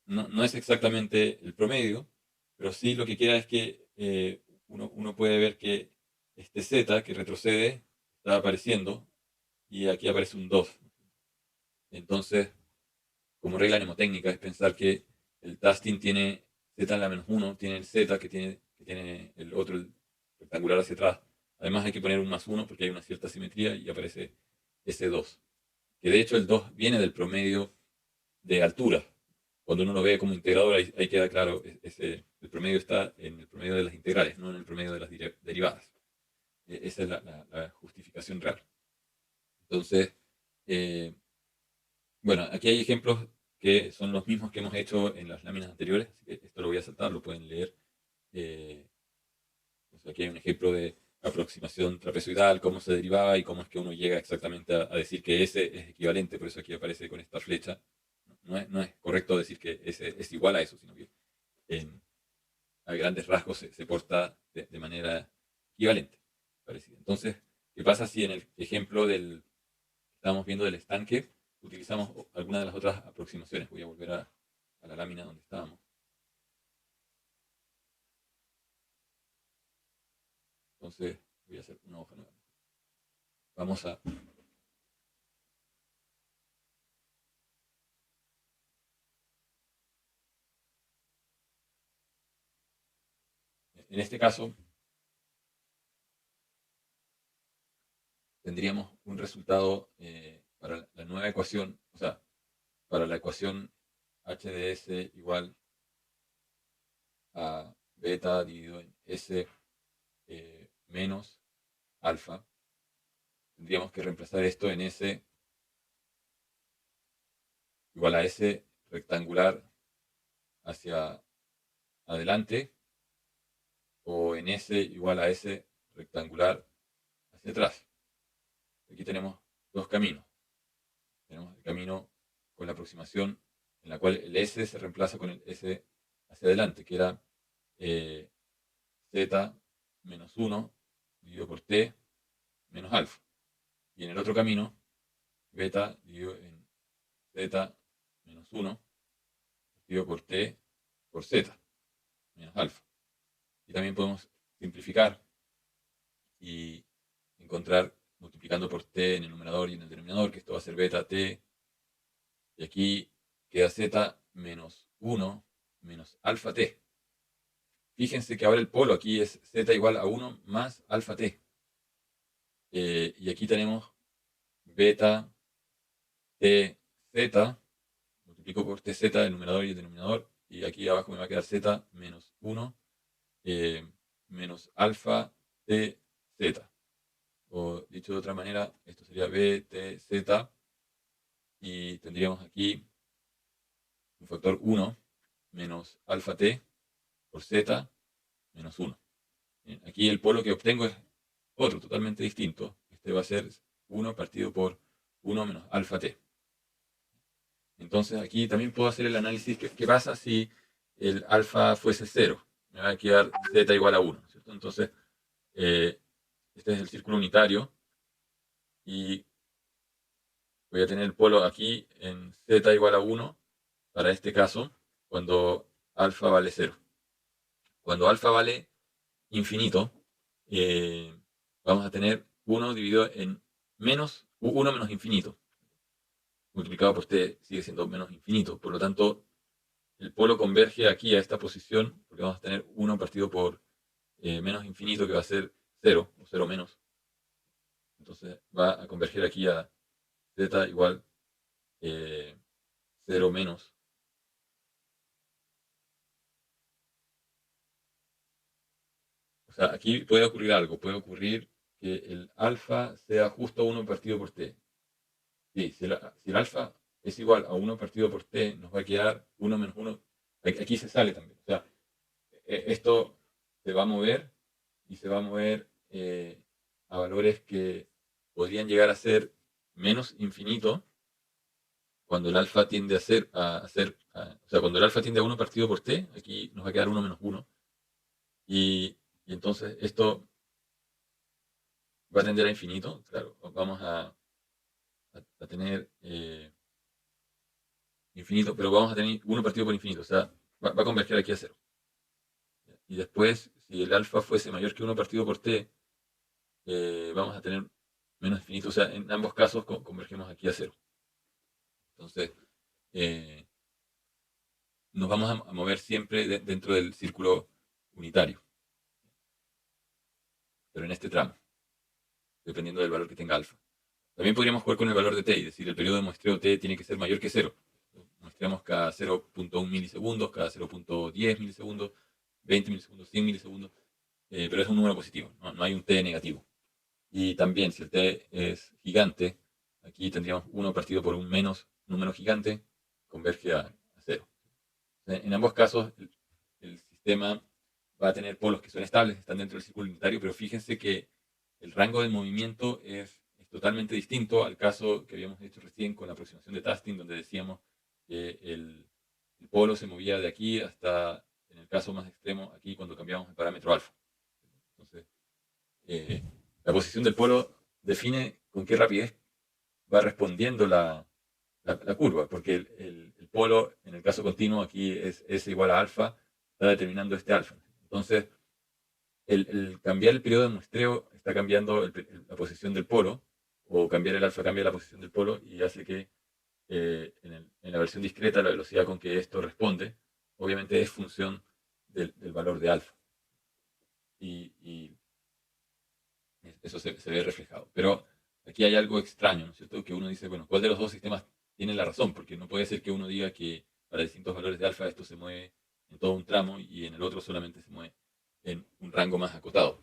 No es exactamente el promedio, pero sí lo que queda es que uno puede ver que este Z que retrocede está apareciendo y aquí aparece un 2. Entonces, como regla mnemotécnica es pensar que el tasting tiene z en la menos 1, tiene el z que tiene el otro el rectangular hacia atrás. Además hay que poner un más 1 porque hay una cierta simetría y aparece ese 2. Que de hecho el 2 viene del promedio de altura. Cuando uno lo ve como integrador, ahí queda claro, el promedio está en el promedio de las integrales, no en el promedio de las derivadas. Esa es la justificación real. Entonces, eh, bueno, aquí hay ejemplos que son los mismos que hemos hecho en las láminas anteriores, así que esto lo voy a saltar, lo pueden leer. Eh, Aquí hay un ejemplo de aproximación trapezoidal, cómo se derivaba y cómo es que uno llega exactamente a decir que ese es equivalente, por eso aquí aparece con esta flecha. No es correcto decir que ese es igual a eso, sino que a grandes rasgos se porta de manera equivalente. Parecida. Entonces, ¿qué pasa si en el ejemplo que estábamos viendo del estanque utilizamos alguna de las otras aproximaciones? Voy a volver a la lámina donde estábamos. Entonces voy a hacer una hoja nueva. Vamos a... En este caso, tendríamos un resultado para la nueva ecuación, o sea, para la ecuación h de s igual a beta dividido en s menos alfa. Tendríamos que reemplazar esto en s igual a s rectangular hacia adelante o en s igual a s rectangular hacia atrás. Aquí tenemos dos caminos. Tenemos el camino con la aproximación en la cual el s se reemplaza con el s hacia adelante, que era z menos 1 dividido por t menos alfa. Y en el otro camino, beta dividido en z menos 1 dividido por t por z menos alfa. Y también podemos simplificar y encontrar multiplicando por t en el numerador y en el denominador, que esto va a ser beta t, y aquí queda z menos 1 menos alfa t. Fíjense que ahora el polo aquí es z igual a 1 más alfa t. Y aquí tenemos beta t z, multiplico por tz el numerador y el denominador, y aquí abajo me va a quedar z menos 1 menos alfa t z. O dicho de otra manera, esto sería btz, y tendríamos aquí un factor 1 menos alfa t por z menos 1. Bien, aquí el polo que obtengo es otro totalmente distinto. Este va a ser 1 partido por 1 menos alfa t. Entonces aquí también puedo hacer el análisis. ¿Qué pasa si el alfa fuese 0? Me va a quedar z igual a 1, ¿cierto? Entonces, este es el círculo unitario y voy a tener el polo aquí en z igual a 1 para este caso, cuando alfa vale 0. Cuando alfa vale infinito, vamos a tener 1 dividido en menos 1 menos infinito. Multiplicado por t sigue siendo menos infinito. Por lo tanto, el polo converge aquí a esta posición, porque vamos a tener 1 partido por menos infinito, que va a ser 0, o 0 menos. Entonces va a converger aquí a z igual 0 menos. O sea, aquí puede ocurrir algo. Puede ocurrir que el alfa sea justo 1 partido por t. Sí, si el alfa es igual a 1 partido por t, nos va a quedar 1 menos 1. Aquí se sale también. O sea, esto se va a mover y se va a mover a valores que podrían llegar a ser menos infinito cuando el alfa tiende o sea, cuando el alfa tiende a 1 partido por t, aquí nos va a quedar 1 menos 1. Y entonces esto va a tender a infinito. Claro, vamos a tener infinito, pero vamos a tener 1 partido por infinito. O sea, va a converger aquí a 0. Y después, si el alfa fuese mayor que 1 partido por t, vamos a tener menos infinito. O sea, en ambos casos convergemos aquí a 0. Entonces, nos vamos a mover siempre dentro del círculo unitario, pero en este tramo, dependiendo del valor que tenga alfa. También podríamos jugar con el valor de t y decir el periodo de muestreo t tiene que ser mayor que 0. Muestreamos cada 0.1 milisegundos, cada 0.10 milisegundos, 20 milisegundos, 100 milisegundos, pero es un número positivo, no hay un t negativo. Y también, si el t es gigante, aquí tendríamos 1 partido por un menos número gigante, converge a 0. En ambos casos, el sistema va a tener polos que son estables, están dentro del círculo unitario, pero fíjense que el rango de movimiento es totalmente distinto al caso que habíamos hecho recién con la aproximación de Tasting, donde decíamos que el polo se movía de aquí hasta, en el caso más extremo, aquí cuando cambiamos el parámetro alfa. Entonces, la posición del polo define con qué rapidez va respondiendo la curva, porque el polo, en el caso continuo, aquí es S igual a alfa, está determinando este alfa. Entonces, el cambiar el periodo de muestreo está cambiando la posición del polo, o cambiar el alfa cambia la posición del polo y hace que en la versión discreta la velocidad con que esto responde, obviamente es función del valor de alfa. Y eso se ve reflejado. Pero aquí hay algo extraño, ¿no es cierto? Que uno dice, bueno, ¿cuál de los dos sistemas tiene la razón? Porque no puede ser que uno diga que para distintos valores de alfa esto se mueve en todo un tramo y en el otro solamente se mueve en un rango más acotado.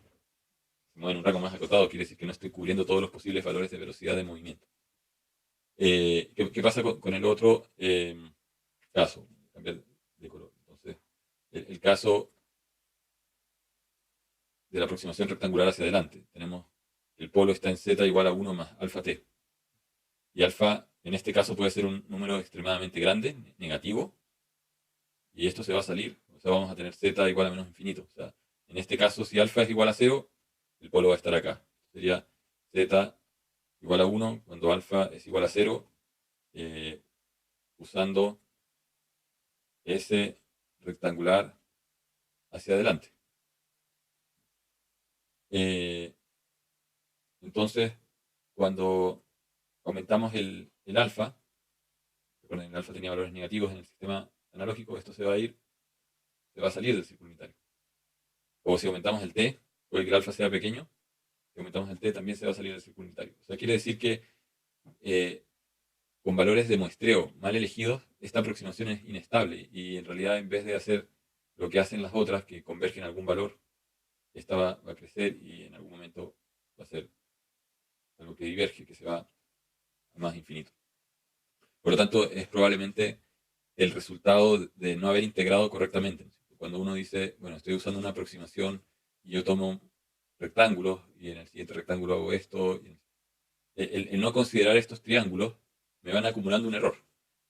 Se mueve en un rango más acotado quiere decir que no estoy cubriendo todos los posibles valores de velocidad de movimiento. ¿Qué pasa con el otro caso? Cambiar de color. Entonces, el caso de la aproximación rectangular hacia adelante. Tenemos que el polo está en z igual a 1 más alfa t. Y alfa, en este caso, puede ser un número extremadamente grande, negativo, y esto se va a salir. O sea, vamos a tener z igual a menos infinito. O sea, en este caso, si alfa es igual a 0, el polo va a estar acá. Sería z igual a 1 cuando alfa es igual a 0, usando S rectangular hacia adelante. Entonces, cuando aumentamos el alfa, recuerden, el alfa tenía valores negativos en el sistema analógico, esto se va a salir del círculo unitario. O si aumentamos el t, puede que el alfa sea pequeño, si aumentamos el t también se va a salir del círculo unitario. O sea, quiere decir que con valores de muestreo mal elegidos, esta aproximación es inestable y en realidad en vez de hacer lo que hacen las otras, que convergen a algún valor, esta va a crecer y en algún momento va a ser algo que diverge, que se va a más infinito. Por lo tanto, es probablemente el resultado de no haber integrado correctamente. Cuando uno dice, bueno, estoy usando una aproximación y yo tomo rectángulos y en el siguiente rectángulo hago esto, el no considerar estos triángulos me van acumulando un error.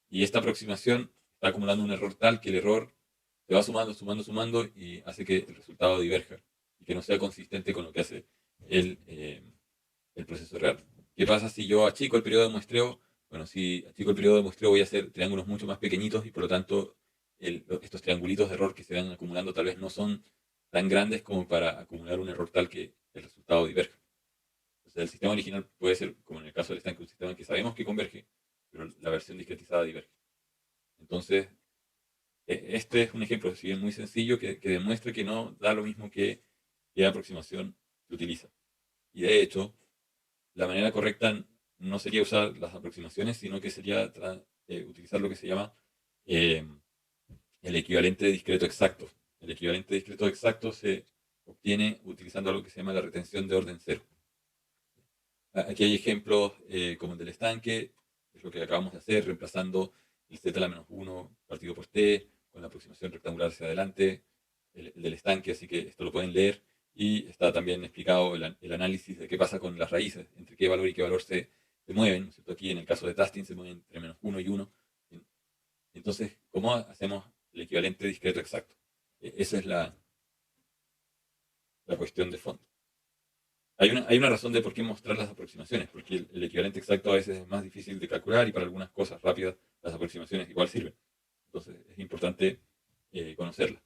Y esta aproximación está acumulando un error tal que el error se va sumando, sumando, sumando y hace que el resultado diverja y que no sea consistente con lo que hace el proceso real. ¿Qué pasa si yo achico el periodo de muestreo? Bueno, si achico el periodo de muestreo voy a hacer triángulos mucho más pequeñitos y por lo tanto estos triangulitos de error que se van acumulando tal vez no son tan grandes como para acumular un error tal que el resultado diverja. Entonces el sistema original puede ser, como en el caso del estanque, un sistema que sabemos que converge, pero la versión discretizada diverge. Entonces, este es un ejemplo, si bien muy sencillo, que demuestra que no da lo mismo que qué aproximación se utiliza. Y de hecho, la manera correcta no sería usar las aproximaciones, sino que sería utilizar lo que se llama eh, el equivalente discreto exacto. El equivalente discreto exacto se obtiene utilizando algo que se llama la retención de orden cero. Aquí hay ejemplos como el del estanque, es lo que acabamos de hacer, reemplazando el z a la menos 1 partido por t, con la aproximación rectangular hacia adelante, el del estanque, así que esto lo pueden leer. Y está también explicado el análisis de qué pasa con las raíces, entre qué valor y qué valor se mueven, ¿no es cierto? Aquí en el caso de Tasting se mueven entre menos 1 y 1. Entonces, ¿cómo hacemos el equivalente discreto exacto? Esa es la cuestión de fondo. Hay una razón de por qué mostrar las aproximaciones, porque el equivalente exacto a veces es más difícil de calcular y para algunas cosas rápidas las aproximaciones igual sirven. Entonces es importante conocerlas.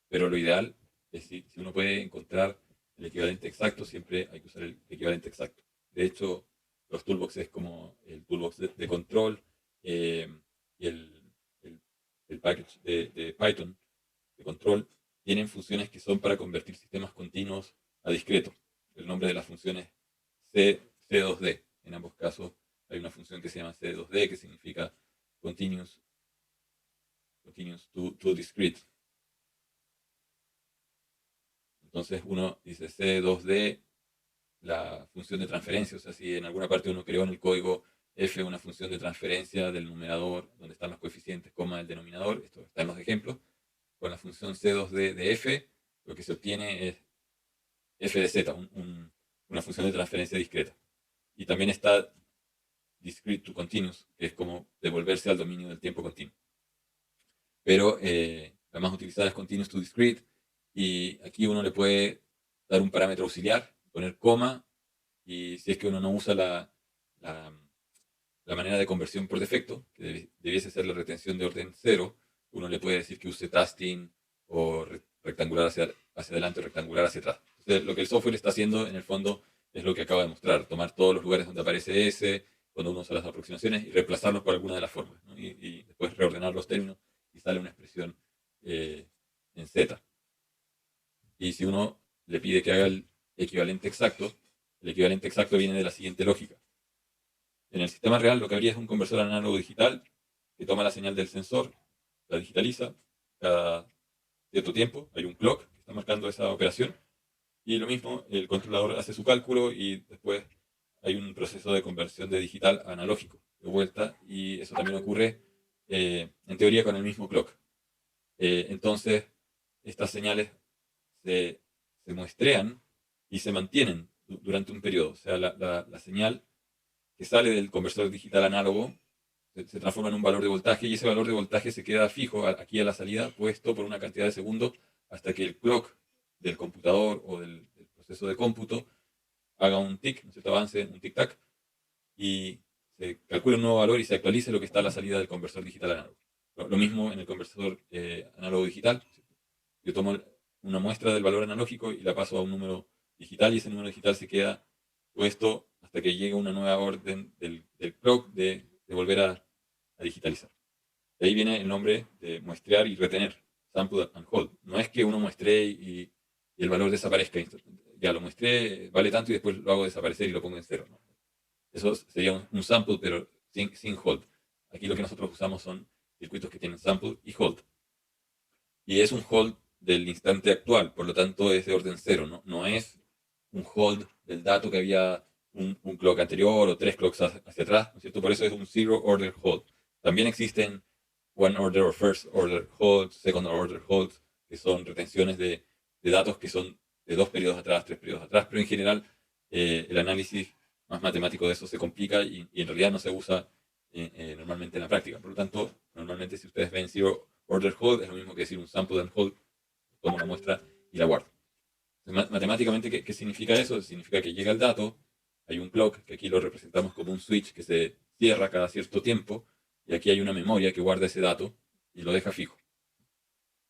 Pero lo ideal es si uno puede encontrar el equivalente exacto, siempre hay que usar el equivalente exacto. De hecho, los toolboxes como el toolbox de control y el package de Python de control tienen funciones que son para convertir sistemas continuos a discretos. El nombre de la función es C2D. En ambos casos hay una función que se llama C2D, que significa continuous to discrete. Entonces uno dice C2D, la función de transferencia, o sea, si en alguna parte uno creó en el código f una función de transferencia del numerador, donde están los coeficientes, coma el denominador, esto está en los ejemplos, con la función C2D de f, lo que se obtiene es f de z, una función de transferencia discreta. Y también está discrete to continuous, que es como devolverse al dominio del tiempo continuo. Pero la más utilizada es continuous to discrete, y aquí uno le puede dar un parámetro auxiliar, poner coma, y si es que uno no usa la manera de conversión por defecto, que debiese ser la retención de orden 0, uno le puede decir que use tasting o rectangular hacia adelante o rectangular hacia atrás. Entonces, lo que el software está haciendo en el fondo es lo que acabo de mostrar, tomar todos los lugares donde aparece S, cuando uno usa las aproximaciones, y reemplazarlos por alguna de las formas, ¿no? Y después reordenar los términos y sale una expresión en Z. Y si uno le pide que haga el equivalente exacto viene de la siguiente lógica. En el sistema real lo que habría es un conversor análogo digital que toma la señal del sensor, la digitaliza cada cierto tiempo, hay un clock que está marcando esa operación, y lo mismo, el controlador hace su cálculo y después hay un proceso de conversión de digital a analógico de vuelta, y eso también ocurre en teoría con el mismo clock. Entonces, estas señales se muestrean y se mantienen durante un periodo. O sea, la señal que sale del conversor digital análogo se transforma en un valor de voltaje, y ese valor de voltaje se queda fijo aquí a la salida, puesto por una cantidad de segundos, hasta que el clock del computador o del proceso de cómputo haga un tick, un cierto avance, un tic-tac, y se calcula un nuevo valor y se actualice lo que está a la salida del conversor digital análogo. Lo mismo en el conversor análogo digital. Yo tomo una muestra del valor analógico y la paso a un número digital, y ese número digital se queda puesto hasta que llegue una nueva orden del clock de volver a digitalizar. De ahí viene el nombre de muestrear y retener, sample and hold. No es que uno muestre y el valor desaparezca. Ya lo muestré, vale tanto, y después lo hago desaparecer y lo pongo en cero, ¿no? Eso sería un sample, pero sin hold. Aquí lo que nosotros usamos son circuitos que tienen sample y hold. Y es un hold del instante actual, por lo tanto es de orden cero, ¿no? No es un hold del dato que había un clock anterior o 3 clocks hacia atrás, ¿no es cierto? Por eso es un zero order hold. También existen one order o first order holds, second order holds, que son retenciones de datos que son de 2 periodos atrás, 3 periodos atrás, pero en general el análisis más matemático de eso se complica y en realidad no se usa normalmente en la práctica. Por lo tanto, normalmente si ustedes ven zero order hold, es lo mismo que decir un sample and hold, tomo una muestra y la guardo. Matemáticamente, ¿qué significa eso? Significa que llega el dato, hay un clock, que aquí lo representamos como un switch que se cierra cada cierto tiempo, y aquí hay una memoria que guarda ese dato, y lo deja fijo.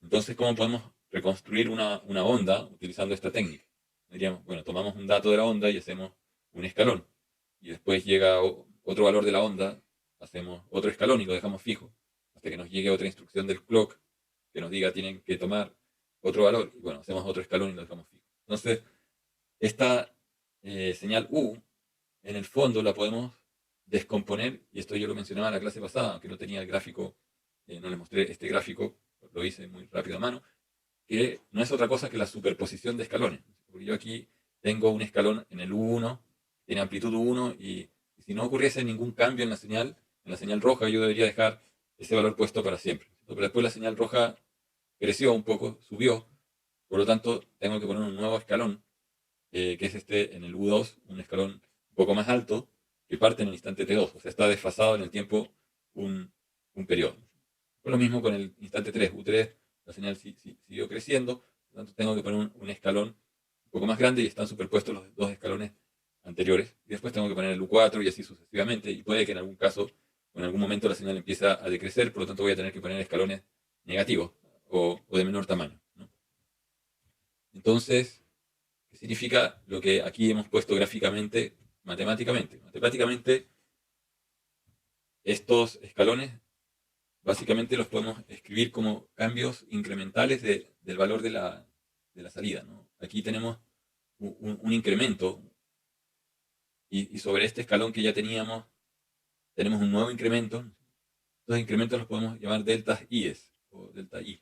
Entonces, ¿cómo podemos reconstruir una onda utilizando esta técnica? Diríamos, bueno, tomamos un dato de la onda y hacemos un escalón. Y después llega otro valor de la onda, hacemos otro escalón y lo dejamos fijo. Hasta que nos llegue otra instrucción del clock que nos diga tienen que tomar otro valor. Y bueno, hacemos otro escalón y lo dejamos fijo. Entonces, esta señal U, en el fondo la podemos descomponer, y esto yo lo mencionaba en la clase pasada, aunque no tenía el gráfico, no les mostré este gráfico, lo hice muy rápido a mano, que no es otra cosa que la superposición de escalones. Porque yo aquí tengo un escalón en el U1, tiene amplitud U1, y si no ocurriese ningún cambio en la señal roja, yo debería dejar ese valor puesto para siempre. Pero después la señal roja creció un poco, subió, por lo tanto tengo que poner un nuevo escalón, que es este en el U2, un escalón un poco más alto, que parte en el instante T2, o sea, está desfasado en el tiempo un periodo. Fue lo mismo con el instante 3, U3, la señal siguió creciendo, por lo tanto tengo que poner un escalón un poco más grande y están superpuestos los dos escalones anteriores. Y después tengo que poner el U4 y así sucesivamente, y puede que en algún caso o en algún momento la señal empiece a decrecer, por lo tanto voy a tener que poner escalones negativos o de menor tamaño, ¿no? Entonces, ¿qué significa lo que aquí hemos puesto gráficamente, matemáticamente? Matemáticamente, estos escalones básicamente los podemos escribir como cambios incrementales del valor de la salida, ¿no? Aquí tenemos un incremento, y sobre este escalón que ya teníamos, tenemos un nuevo incremento. Estos incrementos los podemos llamar deltas i's o delta i.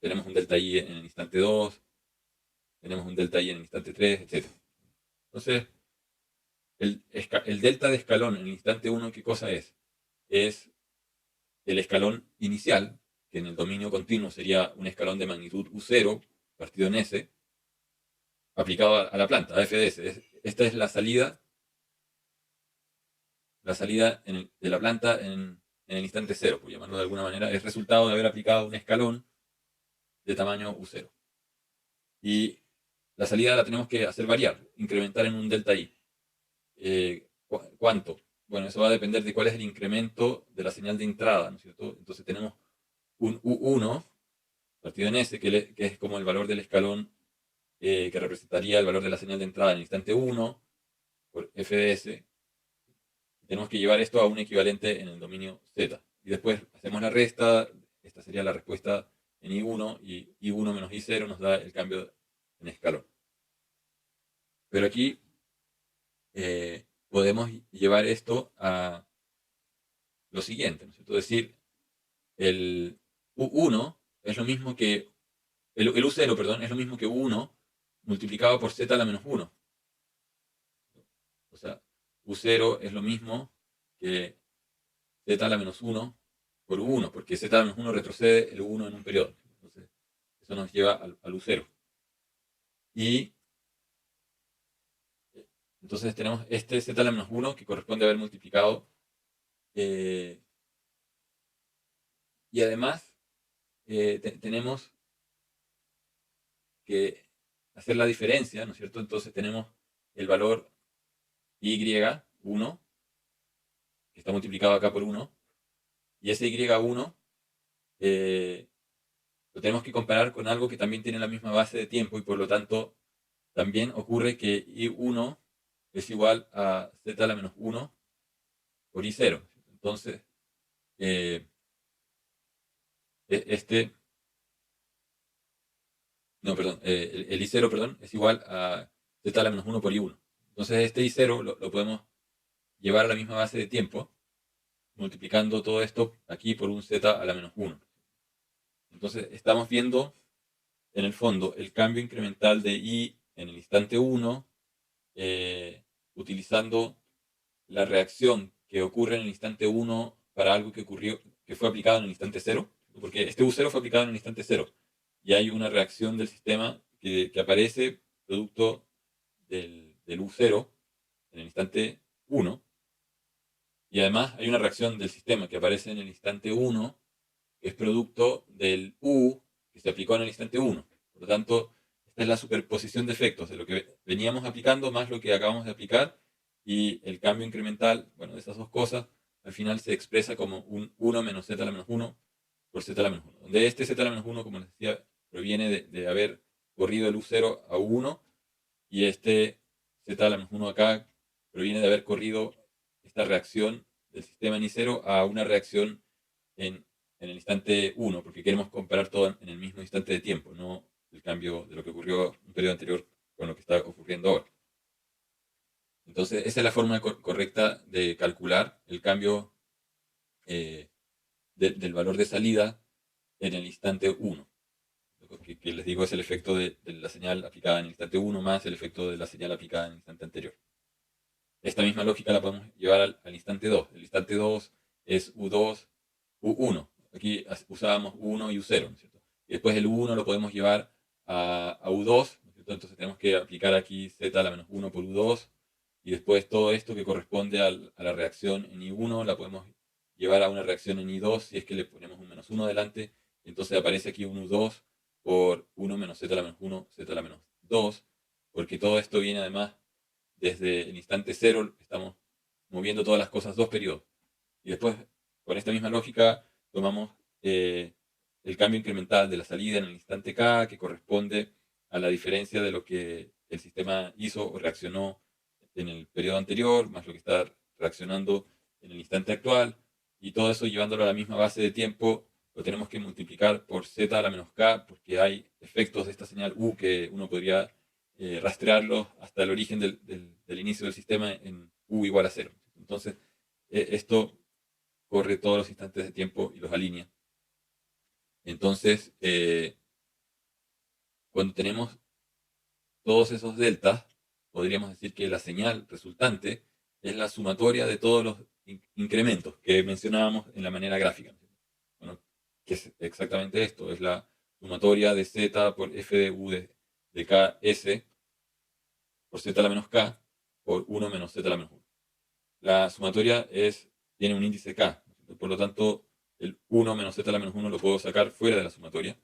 Tenemos un delta i en el instante 2, tenemos un delta i en el instante 3, etc. Entonces, el delta de escalón en el instante 1, ¿qué cosa es? Es el escalón inicial, que en el dominio continuo sería un escalón de magnitud U0 partido en S, aplicado a la planta, a FDS. Esta es la salida de la planta en el instante 0, por llamarlo de alguna manera, es resultado de haber aplicado un escalón de tamaño U0. Y la salida la tenemos que hacer variar, incrementar en un delta I. ¿Cuánto? Bueno, eso va a depender de cuál es el incremento de la señal de entrada, ¿no es cierto? Entonces tenemos un U1 partido en S, que es como el valor del escalón, que representaría el valor de la señal de entrada en el instante 1 por FDS. Tenemos que llevar esto a un equivalente en el dominio Z. Y después hacemos la resta, esta sería la respuesta en I1, y I1 menos I0 nos da el cambio en escalón. Pero aquí podemos llevar esto a lo siguiente, ¿no es cierto? Es decir, el U1 es lo mismo que, el U0, perdón, es lo mismo que U1 multiplicado por Z a la menos 1. O sea, U0 es lo mismo que Z a la menos 1 por U1, porque Z a la menos 1 retrocede el U1 en un periodo. Entonces, eso nos lleva al U0. Y entonces tenemos este Z a la menos 1 que corresponde a haber multiplicado. Y además tenemos que hacer la diferencia, ¿no es cierto? Entonces tenemos el valor Y1, que está multiplicado acá por 1, y ese Y1 lo tenemos que comparar con algo que también tiene la misma base de tiempo, y por lo tanto también ocurre que I1 es igual a Z a la menos 1 por I0. Entonces, este... No, perdón, el I0, perdón, es igual a Z a la menos 1 por I1. Entonces este I0 lo podemos llevar a la misma base de tiempo, multiplicando todo esto aquí por un Z a la menos 1. Entonces estamos viendo en el fondo el cambio incremental de I en el instante 1, utilizando la reacción que ocurre en el instante 1 para algo que fue aplicado en el instante 0, porque este U0 fue aplicado en el instante 0, y hay una reacción del sistema que aparece producto del U0 en el instante 1, y además hay una reacción del sistema que aparece en el instante 1, que es producto del U que se aplicó en el instante 1. Por lo tanto, esta es la superposición de efectos de lo que veníamos aplicando más lo que acabamos de aplicar, y el cambio incremental, bueno, de esas dos cosas, al final se expresa como un 1 menos Z a la menos 1 por z a la menos 1, donde este z a la menos 1, como les decía, proviene de haber corrido el u0 a u1, y este z a la menos 1 acá proviene de haber corrido esta reacción del sistema en I0 a una reacción en el instante 1, porque queremos comparar todo en el mismo instante de tiempo, no el cambio de lo que ocurrió en un periodo anterior con lo que está ocurriendo ahora. Entonces, esa es la forma correcta de calcular el cambio del valor de salida en el instante 1. Lo que les digo es el efecto de la señal aplicada en el instante 1 más el efecto de la señal aplicada en el instante anterior. Esta misma lógica la podemos llevar al instante 2. El instante 2 es U2, U1. Aquí usábamos U1 y U0, ¿no es cierto? Y después el U1 lo podemos llevar a U2, ¿no es cierto? Entonces tenemos que aplicar aquí Z a la menos 1 por U2, y después todo esto que corresponde a la reacción en I1 la podemos llevar a una reacción en I2 si es que le ponemos un menos 1 delante. Entonces aparece aquí un U2 por 1 menos Z a la menos 1, Z a la menos 2, porque todo esto viene además desde el instante 0, estamos moviendo todas las cosas 2 periodos. Y después, con esta misma lógica, tomamos el cambio incremental de la salida en el instante k, que corresponde a la diferencia de lo que el sistema hizo o reaccionó en el periodo anterior, más lo que está reaccionando en el instante actual, y todo eso llevándolo a la misma base de tiempo, lo tenemos que multiplicar por z a la menos k, porque hay efectos de esta señal u que uno podría rastrearlos hasta el origen del inicio del sistema en u igual a 0. Entonces, esto corre todos los instantes de tiempo y los alinea. Entonces, cuando tenemos todos esos deltas, podríamos decir que la señal resultante es la sumatoria de todos los incrementos que mencionábamos en la manera gráfica. Bueno, que es exactamente esto, es la sumatoria de z por f de u de ks por z a la menos k por 1 menos z a la menos 1. La sumatoria tiene un índice k, por lo tanto el 1 menos z a la menos 1 lo puedo sacar fuera de la sumatoria.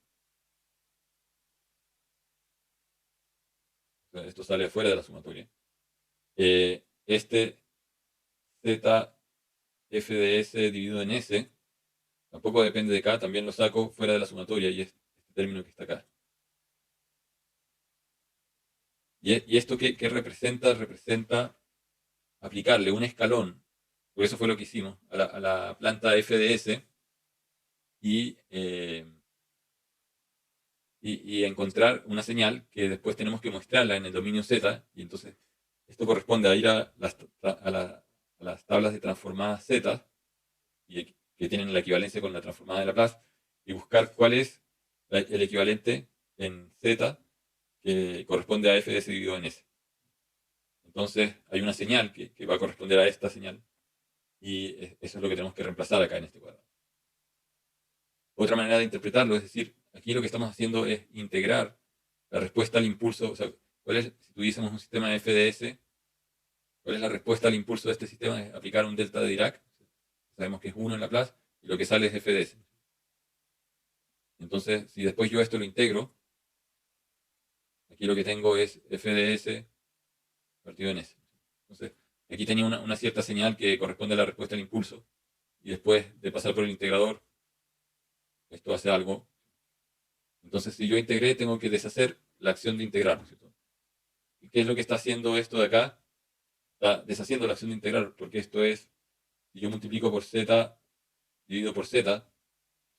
Esto sale fuera de la sumatoria. Este z f de s dividido en s tampoco depende de k, también lo saco fuera de la sumatoria, y es este término que está acá. ¿Y esto qué representa? Representa aplicarle un escalón, por eso fue lo que hicimos, a la planta f de s, y encontrar una señal que después tenemos que mostrarla en el dominio z, y entonces esto corresponde a ir a las tablas de transformadas z, que tienen la equivalencia con la transformada de Laplace, y buscar cuál es el equivalente en z que corresponde a f de s dividido en s. Entonces hay una señal que va a corresponder a esta señal, y eso es lo que tenemos que reemplazar acá en este cuadrado. Otra manera de interpretarlo, es decir, aquí lo que estamos haciendo es integrar la respuesta al impulso. O sea, si tuviésemos un sistema de FDS, ¿cuál es la respuesta al impulso de este sistema? Es aplicar un delta de Dirac. Sabemos que es 1 en Laplace, y lo que sale es FDS. Entonces, si después yo esto lo integro, aquí lo que tengo es FDS partido en S. Entonces, aquí tenía una cierta señal que corresponde a la respuesta al impulso, y después de pasar por el integrador, esto hace algo. Entonces, si yo integré, tengo que deshacer la acción de integrar, ¿no es cierto? ¿Y qué es lo que está haciendo esto de acá? Está deshaciendo la acción de integrar, porque esto es, si yo multiplico por z dividido por z,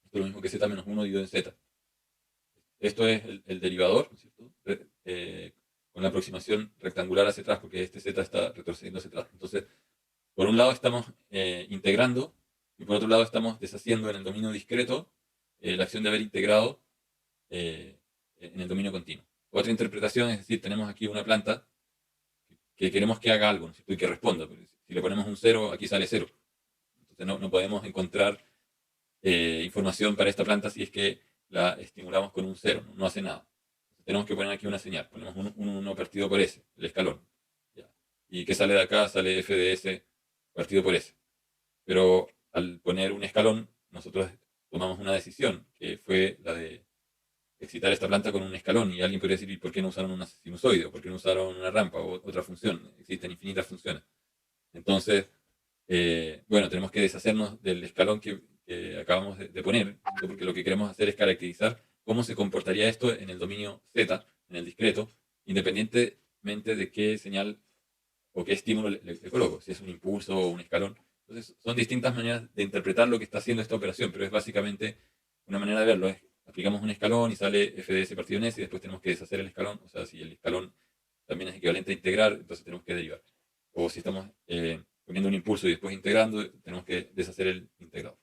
esto es lo mismo que z menos 1 dividido en z. Esto es el derivador, ¿no es cierto? Con la aproximación rectangular hacia atrás, porque este z está retrocediendo hacia atrás. Entonces, por un lado estamos integrando, y por otro lado estamos deshaciendo en el dominio discreto la acción de haber integrado en el dominio continuo. Otra interpretación es decir, tenemos aquí una planta que queremos que haga algo, ¿no es cierto? Y que responda. Si le ponemos un 0, aquí sale 0. Entonces no podemos encontrar información para esta planta si es que la estimulamos con un 0, no hace nada. Entonces, tenemos que poner aquí una señal, ponemos un 1 partido por S, el escalón. ¿Ya? ¿Y qué sale de acá? Sale f de s partido por S. Pero al poner un escalón, nosotros tomamos una decisión, que fue la de excitar esta planta con un escalón, y alguien podría decir, ¿y por qué no usaron una sinusoide? ¿O por qué no usaron una rampa o otra función? Existen infinitas funciones. Entonces, bueno, tenemos que deshacernos del escalón que que acabamos de poner, porque lo que queremos hacer es caracterizar cómo se comportaría esto en el dominio Z, en el discreto, independientemente de qué señal o qué estímulo le coloco, si es un impulso o un escalón. Entonces, son distintas maneras de interpretar lo que está haciendo esta operación, pero es básicamente una manera de verlo. Aplicamos un escalón y sale f de s partido en s y después tenemos que deshacer el escalón. O sea, si el escalón también es equivalente a integrar, entonces tenemos que derivar. O si estamos poniendo un impulso y después integrando, tenemos que deshacer el integrado.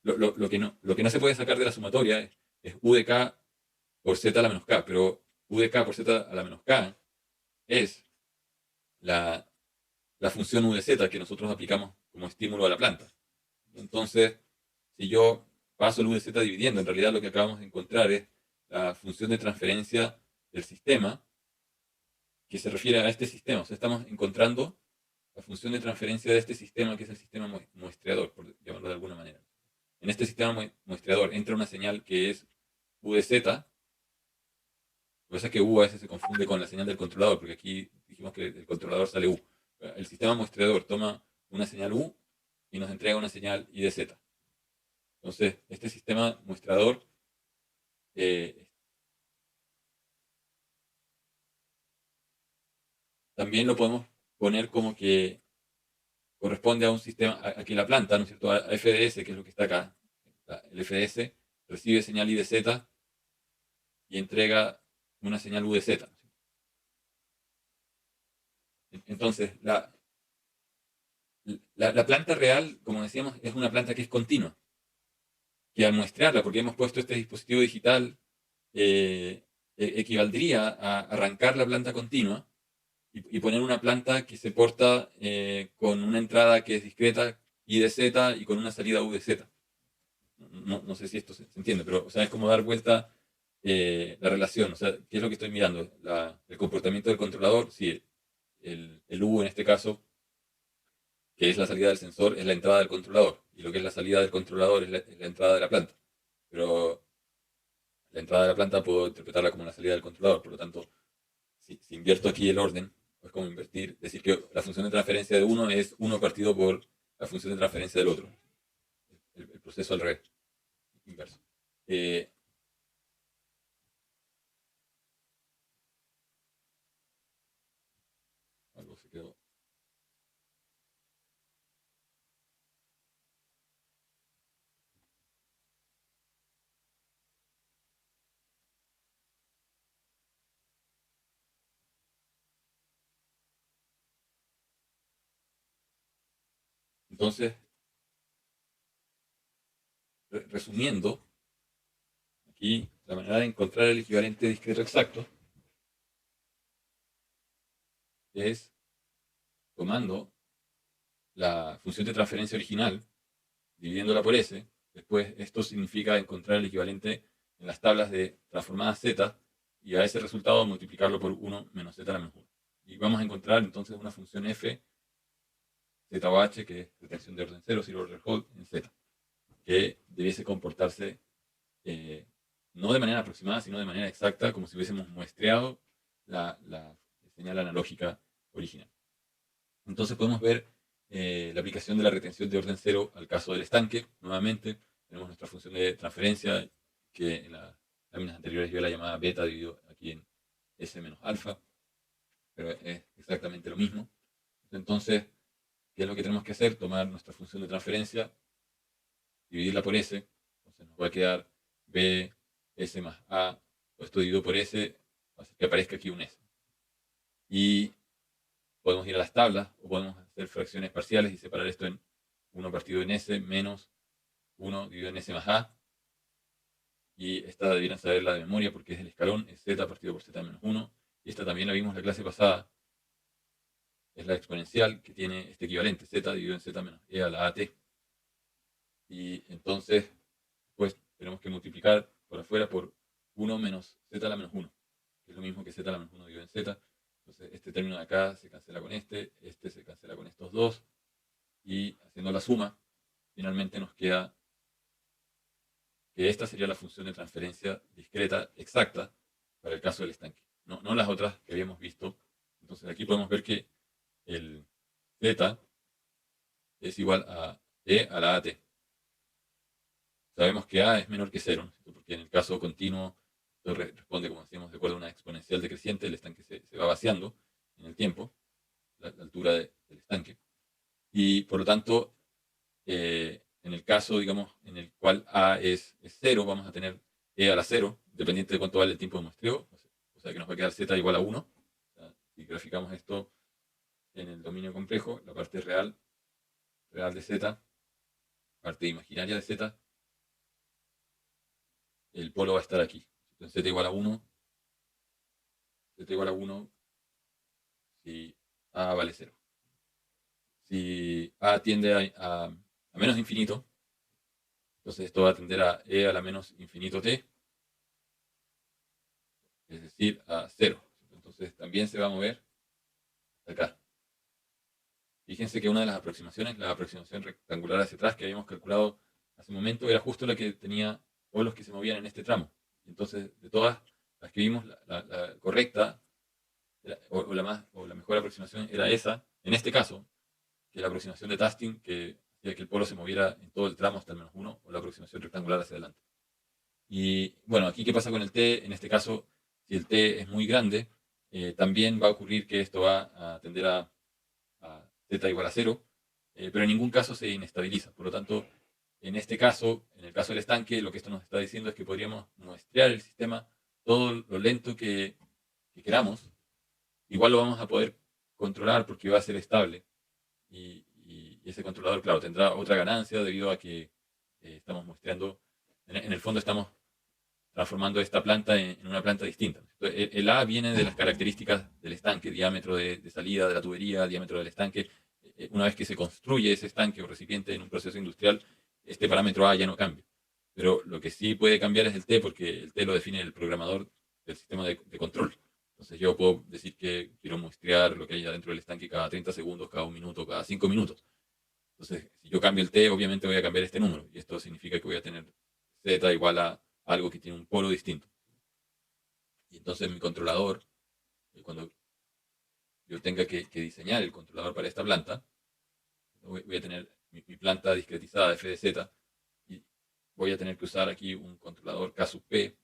Lo que no se puede sacar de la sumatoria es u de k por z a la menos k, pero u de k por z a la menos k es la función u de z que nosotros aplicamos como estímulo a la planta. Entonces, si yo paso el u de z dividiendo, en realidad lo que acabamos de encontrar es la función de transferencia del sistema que se refiere a este sistema. O sea, estamos encontrando la función de transferencia de este sistema, que es el sistema muestreador, por llamarlo de alguna manera. En este sistema muestreador entra una señal que es u de z. Lo que pasa es que u a veces se confunde con la señal del controlador, porque aquí dijimos que el controlador sale u. El sistema muestreador toma una señal u y nos entrega una señal i de z. Entonces, este sistema muestrador también lo podemos poner como que corresponde a un sistema, aquí la planta, ¿no es cierto? A FDS, que es lo que está acá. El FDS recibe señal I de Z y entrega una señal U de Z. Entonces, la planta real, como decíamos, es una planta que es continua. Que al muestrearla, porque hemos puesto este dispositivo digital, equivaldría a arrancar la planta continua y poner una planta que se porta con una entrada que es discreta I de Z y con una salida U de Z. No sé si esto se entiende, pero o sea, es como dar vuelta la relación. O sea, ¿qué es lo que estoy mirando? El comportamiento del controlador. Sí, el U en este caso, que es la salida del sensor, es la entrada del controlador. Y lo que es la salida del controlador es la entrada de la planta. Pero la entrada de la planta puedo interpretarla como la salida del controlador. Por lo tanto, si invierto aquí el orden, es como invertir, decir que la función de transferencia de uno es uno partido por la función de transferencia del otro. El proceso al revés, inverso. Algo se quedó. Entonces, resumiendo, aquí la manera de encontrar el equivalente discreto exacto es tomando la función de transferencia original, dividiéndola por S. Después, esto significa encontrar el equivalente en las tablas de transformadas Z y a ese resultado multiplicarlo por 1 menos Z a la menos 1. Y vamos a encontrar entonces una función f, Z o h, que es retención de orden 0, zero order hold, en Z, que debiese comportarse no de manera aproximada, sino de manera exacta, como si hubiésemos muestreado la señal analógica original. Entonces podemos ver la aplicación de la retención de orden 0 al caso del estanque. Nuevamente, tenemos nuestra función de transferencia, que en las láminas anteriores yo la llamaba beta dividido aquí en S menos alfa, pero es exactamente lo mismo. Entonces, ¿qué es lo que tenemos que hacer? Tomar nuestra función de transferencia, dividirla por S, entonces nos va a quedar B, S más A, o esto dividido por S, va a hacer que aparezca aquí un S. Y podemos ir a las tablas, o podemos hacer fracciones parciales y separar esto en 1 partido en S menos 1 dividido en S más A. Y esta debieran saberla de memoria porque es el escalón, es Z partido por Z menos 1. Y esta también la vimos en la clase pasada. Es la exponencial que tiene este equivalente, Z dividido en Z menos E a la AT. Y entonces, pues tenemos que multiplicar por afuera por 1 menos Z a la menos 1, que es lo mismo que Z a la menos 1 dividido en Z. Entonces, este término de acá se cancela con este se cancela con estos dos, y haciendo la suma, finalmente nos queda que esta sería la función de transferencia discreta exacta para el caso del estanque, no las otras que habíamos visto. Entonces, aquí podemos ver que el Z es igual a E a la AT. sabemos que A es menor que cero, ¿no es cierto? Porque en el caso continuo, esto responde, como decíamos, de acuerdo a una exponencial decreciente, el estanque se va vaciando en el tiempo, la altura del estanque. Y por lo tanto, en el caso, digamos, en el cual A es cero, vamos a tener E a la cero, dependiente de cuánto vale el tiempo de muestreo, o sea que nos va a quedar Z igual a 1. O sea, si graficamos esto en el dominio complejo, la parte real de Z, parte imaginaria de Z, el polo va a estar aquí. Entonces Z igual a 1, Z igual a 1 si A vale cero. Si A tiende a menos infinito, entonces esto va a tender a E a la menos infinito t, es decir, a cero. Entonces también se va a mover acá. Fíjense que una de las aproximaciones, la aproximación rectangular hacia atrás que habíamos calculado hace un momento, era justo la que tenía polos que se movían en este tramo. Entonces, de todas las que vimos, la correcta o la mejor aproximación era esa, en este caso, que la aproximación de Tasting, que hacía que el polo se moviera en todo el tramo hasta el menos uno, o la aproximación rectangular hacia adelante. Y bueno, aquí qué pasa con el t, en este caso, si el t es muy grande, también va a ocurrir que esto va a tender a z igual a cero, pero en ningún caso se inestabiliza. Por lo tanto, en este caso, en el caso del estanque, lo que esto nos está diciendo es que podríamos muestrear el sistema todo lo lento que queramos. Igual lo vamos a poder controlar porque va a ser estable. Y ese controlador, claro, tendrá otra ganancia debido a que estamos muestreando, en el fondo estamos transformando esta planta en una planta distinta. Entonces, el A viene de las características del estanque, diámetro de salida de la tubería, diámetro del estanque. Una vez que se construye ese estanque o recipiente en un proceso industrial, este parámetro A ya no cambia. Pero lo que sí puede cambiar es el T, porque el T lo define el programador del sistema de control. Entonces yo puedo decir que quiero muestrear lo que hay dentro del estanque cada 30 segundos, cada 1 minuto, cada 5 minutos. Entonces, si yo cambio el T, obviamente voy a cambiar este número. Y esto significa que voy a tener Z igual a algo que tiene un polo distinto. Y entonces mi controlador, cuando yo tenga que diseñar el controlador para esta planta, voy a tener mi planta discretizada de f de z y voy a tener que usar aquí un controlador K sub p,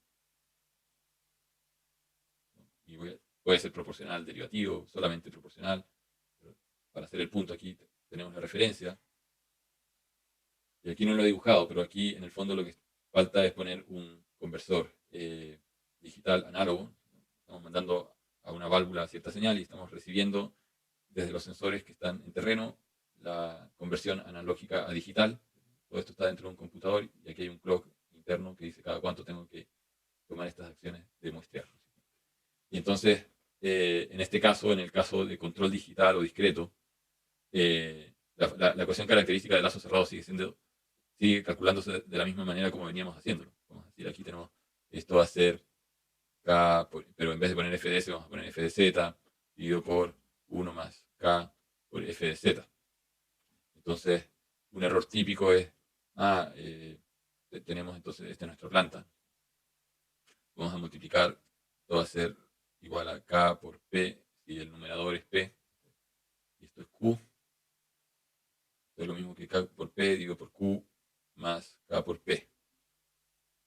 ¿no? Y puede ser proporcional, derivativo, solamente proporcional. Pero para hacer el punto aquí tenemos la referencia. Y aquí no lo he dibujado, pero aquí en el fondo lo que falta es poner un conversor digital análogo. Estamos mandando a una válvula cierta señal y estamos recibiendo desde los sensores que están en terreno la conversión analógica a digital. Todo esto está dentro de un computador y aquí hay un clock interno que dice cada cuánto tengo que tomar estas acciones de muestrear. Y entonces, en este caso, en el caso de control digital o discreto, la ecuación característica del lazo cerrado sigue calculándose de la misma manera como veníamos haciéndolo. Vamos a decir, aquí tenemos, esto va a ser K, pero en vez de poner f de s, vamos a poner f de z, dividido por 1 más K por f de z. Entonces, un error típico es, tenemos entonces, esta es nuestra planta. Vamos a multiplicar, esto va a ser igual a K por P, si el numerador es P, y esto es Q. Esto es lo mismo que K por P dividido por Q más K por P.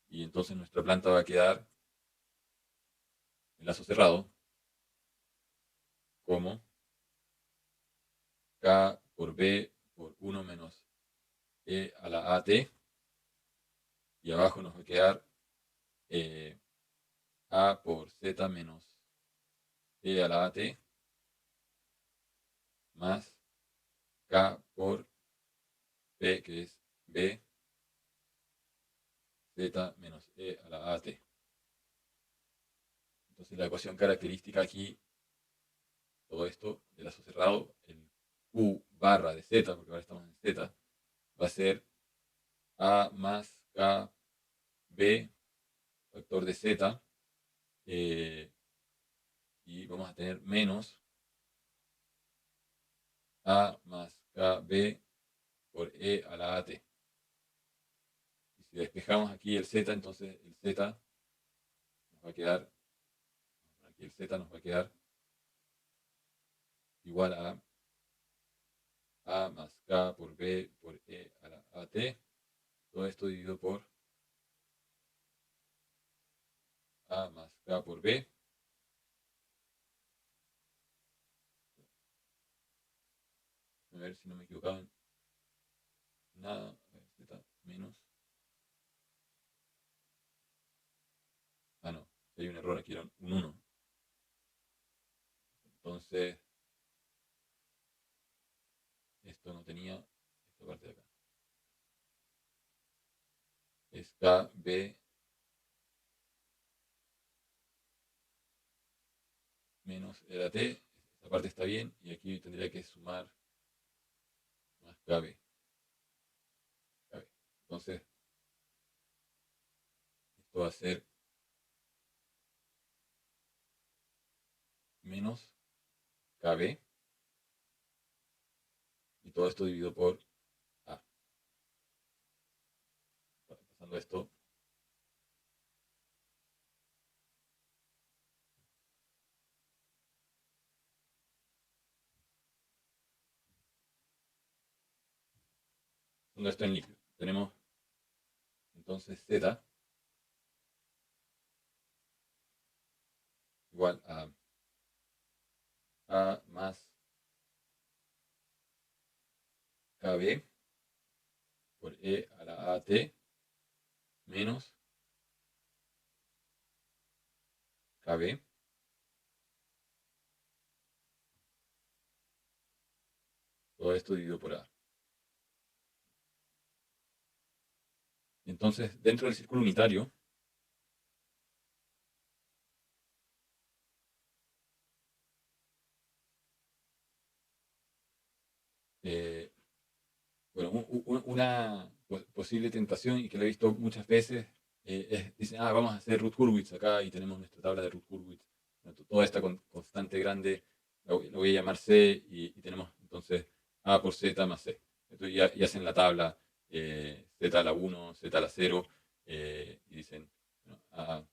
Y entonces nuestra planta va a quedar en lazo cerrado como K por B por 1 menos E a la AT. Y abajo nos va a quedar A por Z menos E a la AT más K por P, que es B, Z menos E a la AT. Entonces la ecuación característica aquí, todo esto de lazo cerrado, el Q barra de Z, porque ahora estamos en Z, va a ser A más K B factor de Z, y vamos a tener menos A más KB por E a la AT. Y si despejamos aquí el Z, entonces el Z nos va a quedar, aquí el Z nos va a quedar igual a más K por B por E a la AT. Todo esto dividido por K por B. A ver si no me equivocaba en nada. Z menos. Ah, no. Hay un error aquí, era un 1. Entonces, esto no tenía esta parte de acá. Es KB menos era T. Esta parte está bien. Y aquí tendría que sumar más KB. Entonces, esto va a ser menos KB. Y todo esto dividido por A. Pasando esto. Pasando esto en líquido. Tenemos entonces Z igual a más KB por E a la AT menos KB. Todo esto dividido por A. Entonces, dentro del círculo unitario, eh, bueno, una posible tentación y que lo he visto muchas veces es, dicen, vamos a hacer Ruth-Hurwitz acá y tenemos nuestra tabla de Ruth-Hurwitz. Toda esta constante grande lo voy a llamar C y tenemos entonces A por Z más C. Entonces y hacen la tabla Z a la 1, Z a la 0 y dicen, bueno, A,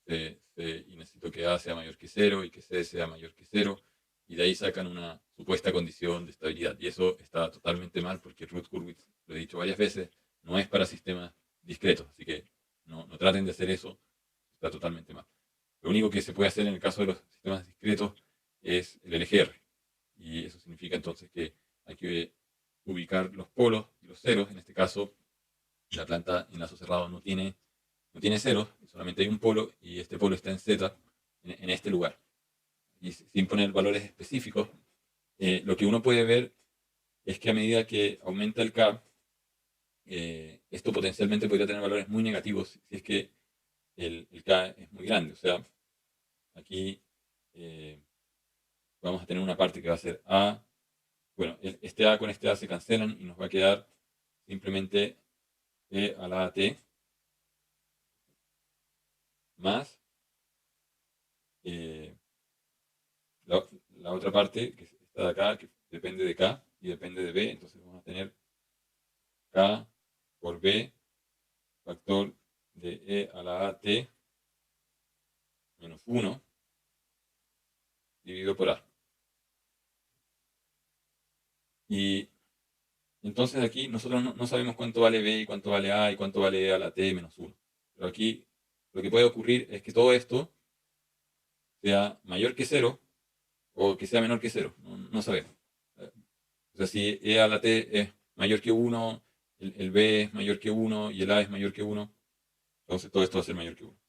C, C, y necesito que A sea mayor que 0 y que C sea mayor que 0 y de ahí sacan una supuesta condición de estabilidad. Y eso está totalmente mal porque Ruth-Hurwitz, lo he dicho varias veces, no es para sistemas discretos. Así que no traten de hacer eso, está totalmente mal. Lo único que se puede hacer en el caso de los sistemas discretos es el LGR. Y eso significa entonces que hay que ubicar los polos y los ceros. En este caso, la planta en lazo cerrado no tiene ceros, solamente hay un polo y este polo está en Z, en este lugar. Y sin poner valores específicos, lo que uno puede ver es que a medida que aumenta el K, esto potencialmente podría tener valores muy negativos si es que el K es muy grande. O sea, aquí vamos a tener una parte que va a ser A. Bueno, este A con este A se cancelan y nos va a quedar simplemente E a la AT más eh, la otra parte que está de acá, que depende de K y depende de B. Entonces vamos a tener K por B factor de E a la AT menos 1 dividido por A. Y entonces aquí nosotros no sabemos cuánto vale B y cuánto vale A y cuánto vale E a la T menos 1. Pero aquí lo que puede ocurrir es que todo esto sea mayor que 0 o que sea menor que 0. No sabemos. O sea, si E a la T es mayor que 1, el B es mayor que 1 y el A es mayor que 1, entonces todo esto va a ser mayor que 1.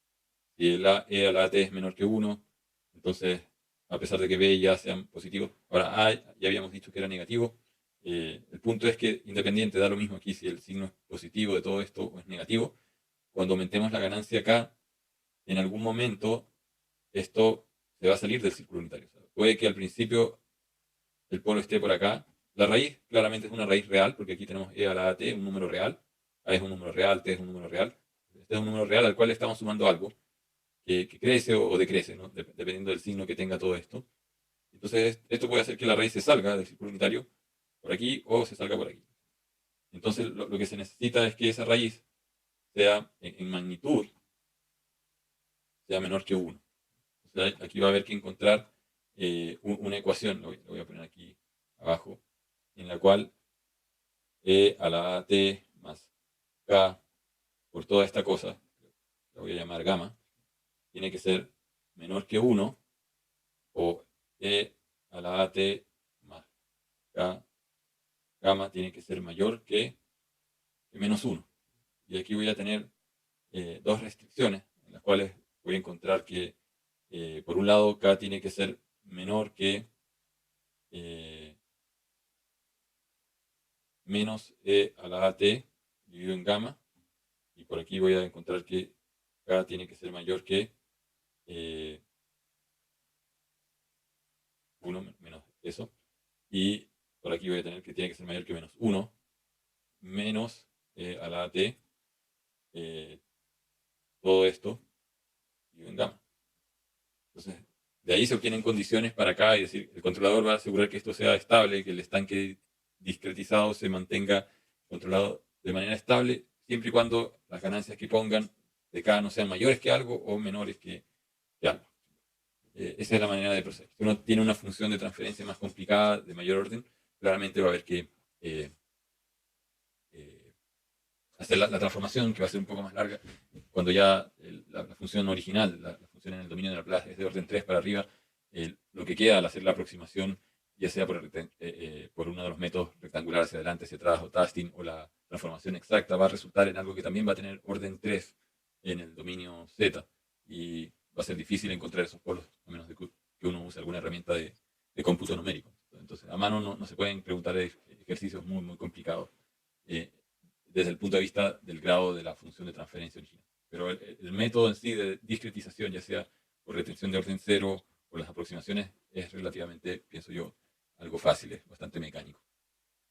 Si el E a la T es menor que 1, entonces a pesar de que B y A sean positivos, ahora A ya habíamos dicho que era negativo. El punto es que independiente, da lo mismo aquí si el signo es positivo de todo esto o es negativo. Cuando aumentemos la ganancia acá, en algún momento esto se va a salir del círculo unitario. O sea, puede que al principio el polo esté por acá. La raíz claramente es una raíz real, porque aquí tenemos e a la t, un número real. A es un número real, t es un número real. Este es un número real al cual le estamos sumando algo que crece o decrece, ¿no? Dependiendo del signo que tenga todo esto. Entonces, esto puede hacer que la raíz se salga del círculo unitario por aquí o se salga por aquí. Entonces, lo que se necesita es que esa raíz sea en magnitud sea menor que 1. O sea, aquí va a haber que encontrar una ecuación, lo voy a poner aquí abajo, en la cual E a la t más K por toda esta cosa, la voy a llamar gamma, tiene que ser menor que 1 o e a la at más k gamma tiene que ser mayor que menos 1. Y aquí voy a tener dos restricciones en las cuales voy a encontrar que por un lado k tiene que ser menor que eh, menos e a la at dividido en gamma, y por aquí voy a encontrar que k tiene que ser mayor que 1 menos eso, y por aquí voy a tener que tiene que ser mayor que menos 1 menos a la at todo esto dividido en gamma. Entonces, de ahí se obtienen condiciones para acá, y decir, el controlador va a asegurar que esto sea estable, que el estanque discretizado se mantenga controlado de manera estable, siempre y cuando las ganancias que pongan de K no sean mayores que algo o menores que algo. Esa es la manera de proceder. Si uno tiene una función de transferencia más complicada, de mayor orden, claramente va a haber que eh, eh, hacer la transformación, que va a ser un poco más larga, cuando ya la función original, la función en el dominio de la plaza es de orden 3 para arriba, lo que queda al hacer la aproximación, ya sea por uno de los métodos rectangulares hacia adelante, hacia atrás, o testing, o la transformación exacta, va a resultar en algo que también va a tener orden 3 en el dominio Z, y va a ser difícil encontrar esos polos, a menos de que uno use alguna herramienta de cómputo numérico. Entonces, a mano no se pueden preguntar ejercicios muy, muy complicados. Desde el punto de vista del grado de la función de transferencia original. Pero el método en sí de discretización, ya sea por retención de orden cero o las aproximaciones, es relativamente, pienso yo, algo fácil, es bastante mecánico.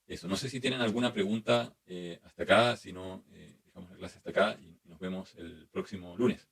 Eso, no sé si tienen alguna pregunta hasta acá, si no, dejamos la clase hasta acá y nos vemos el próximo lunes.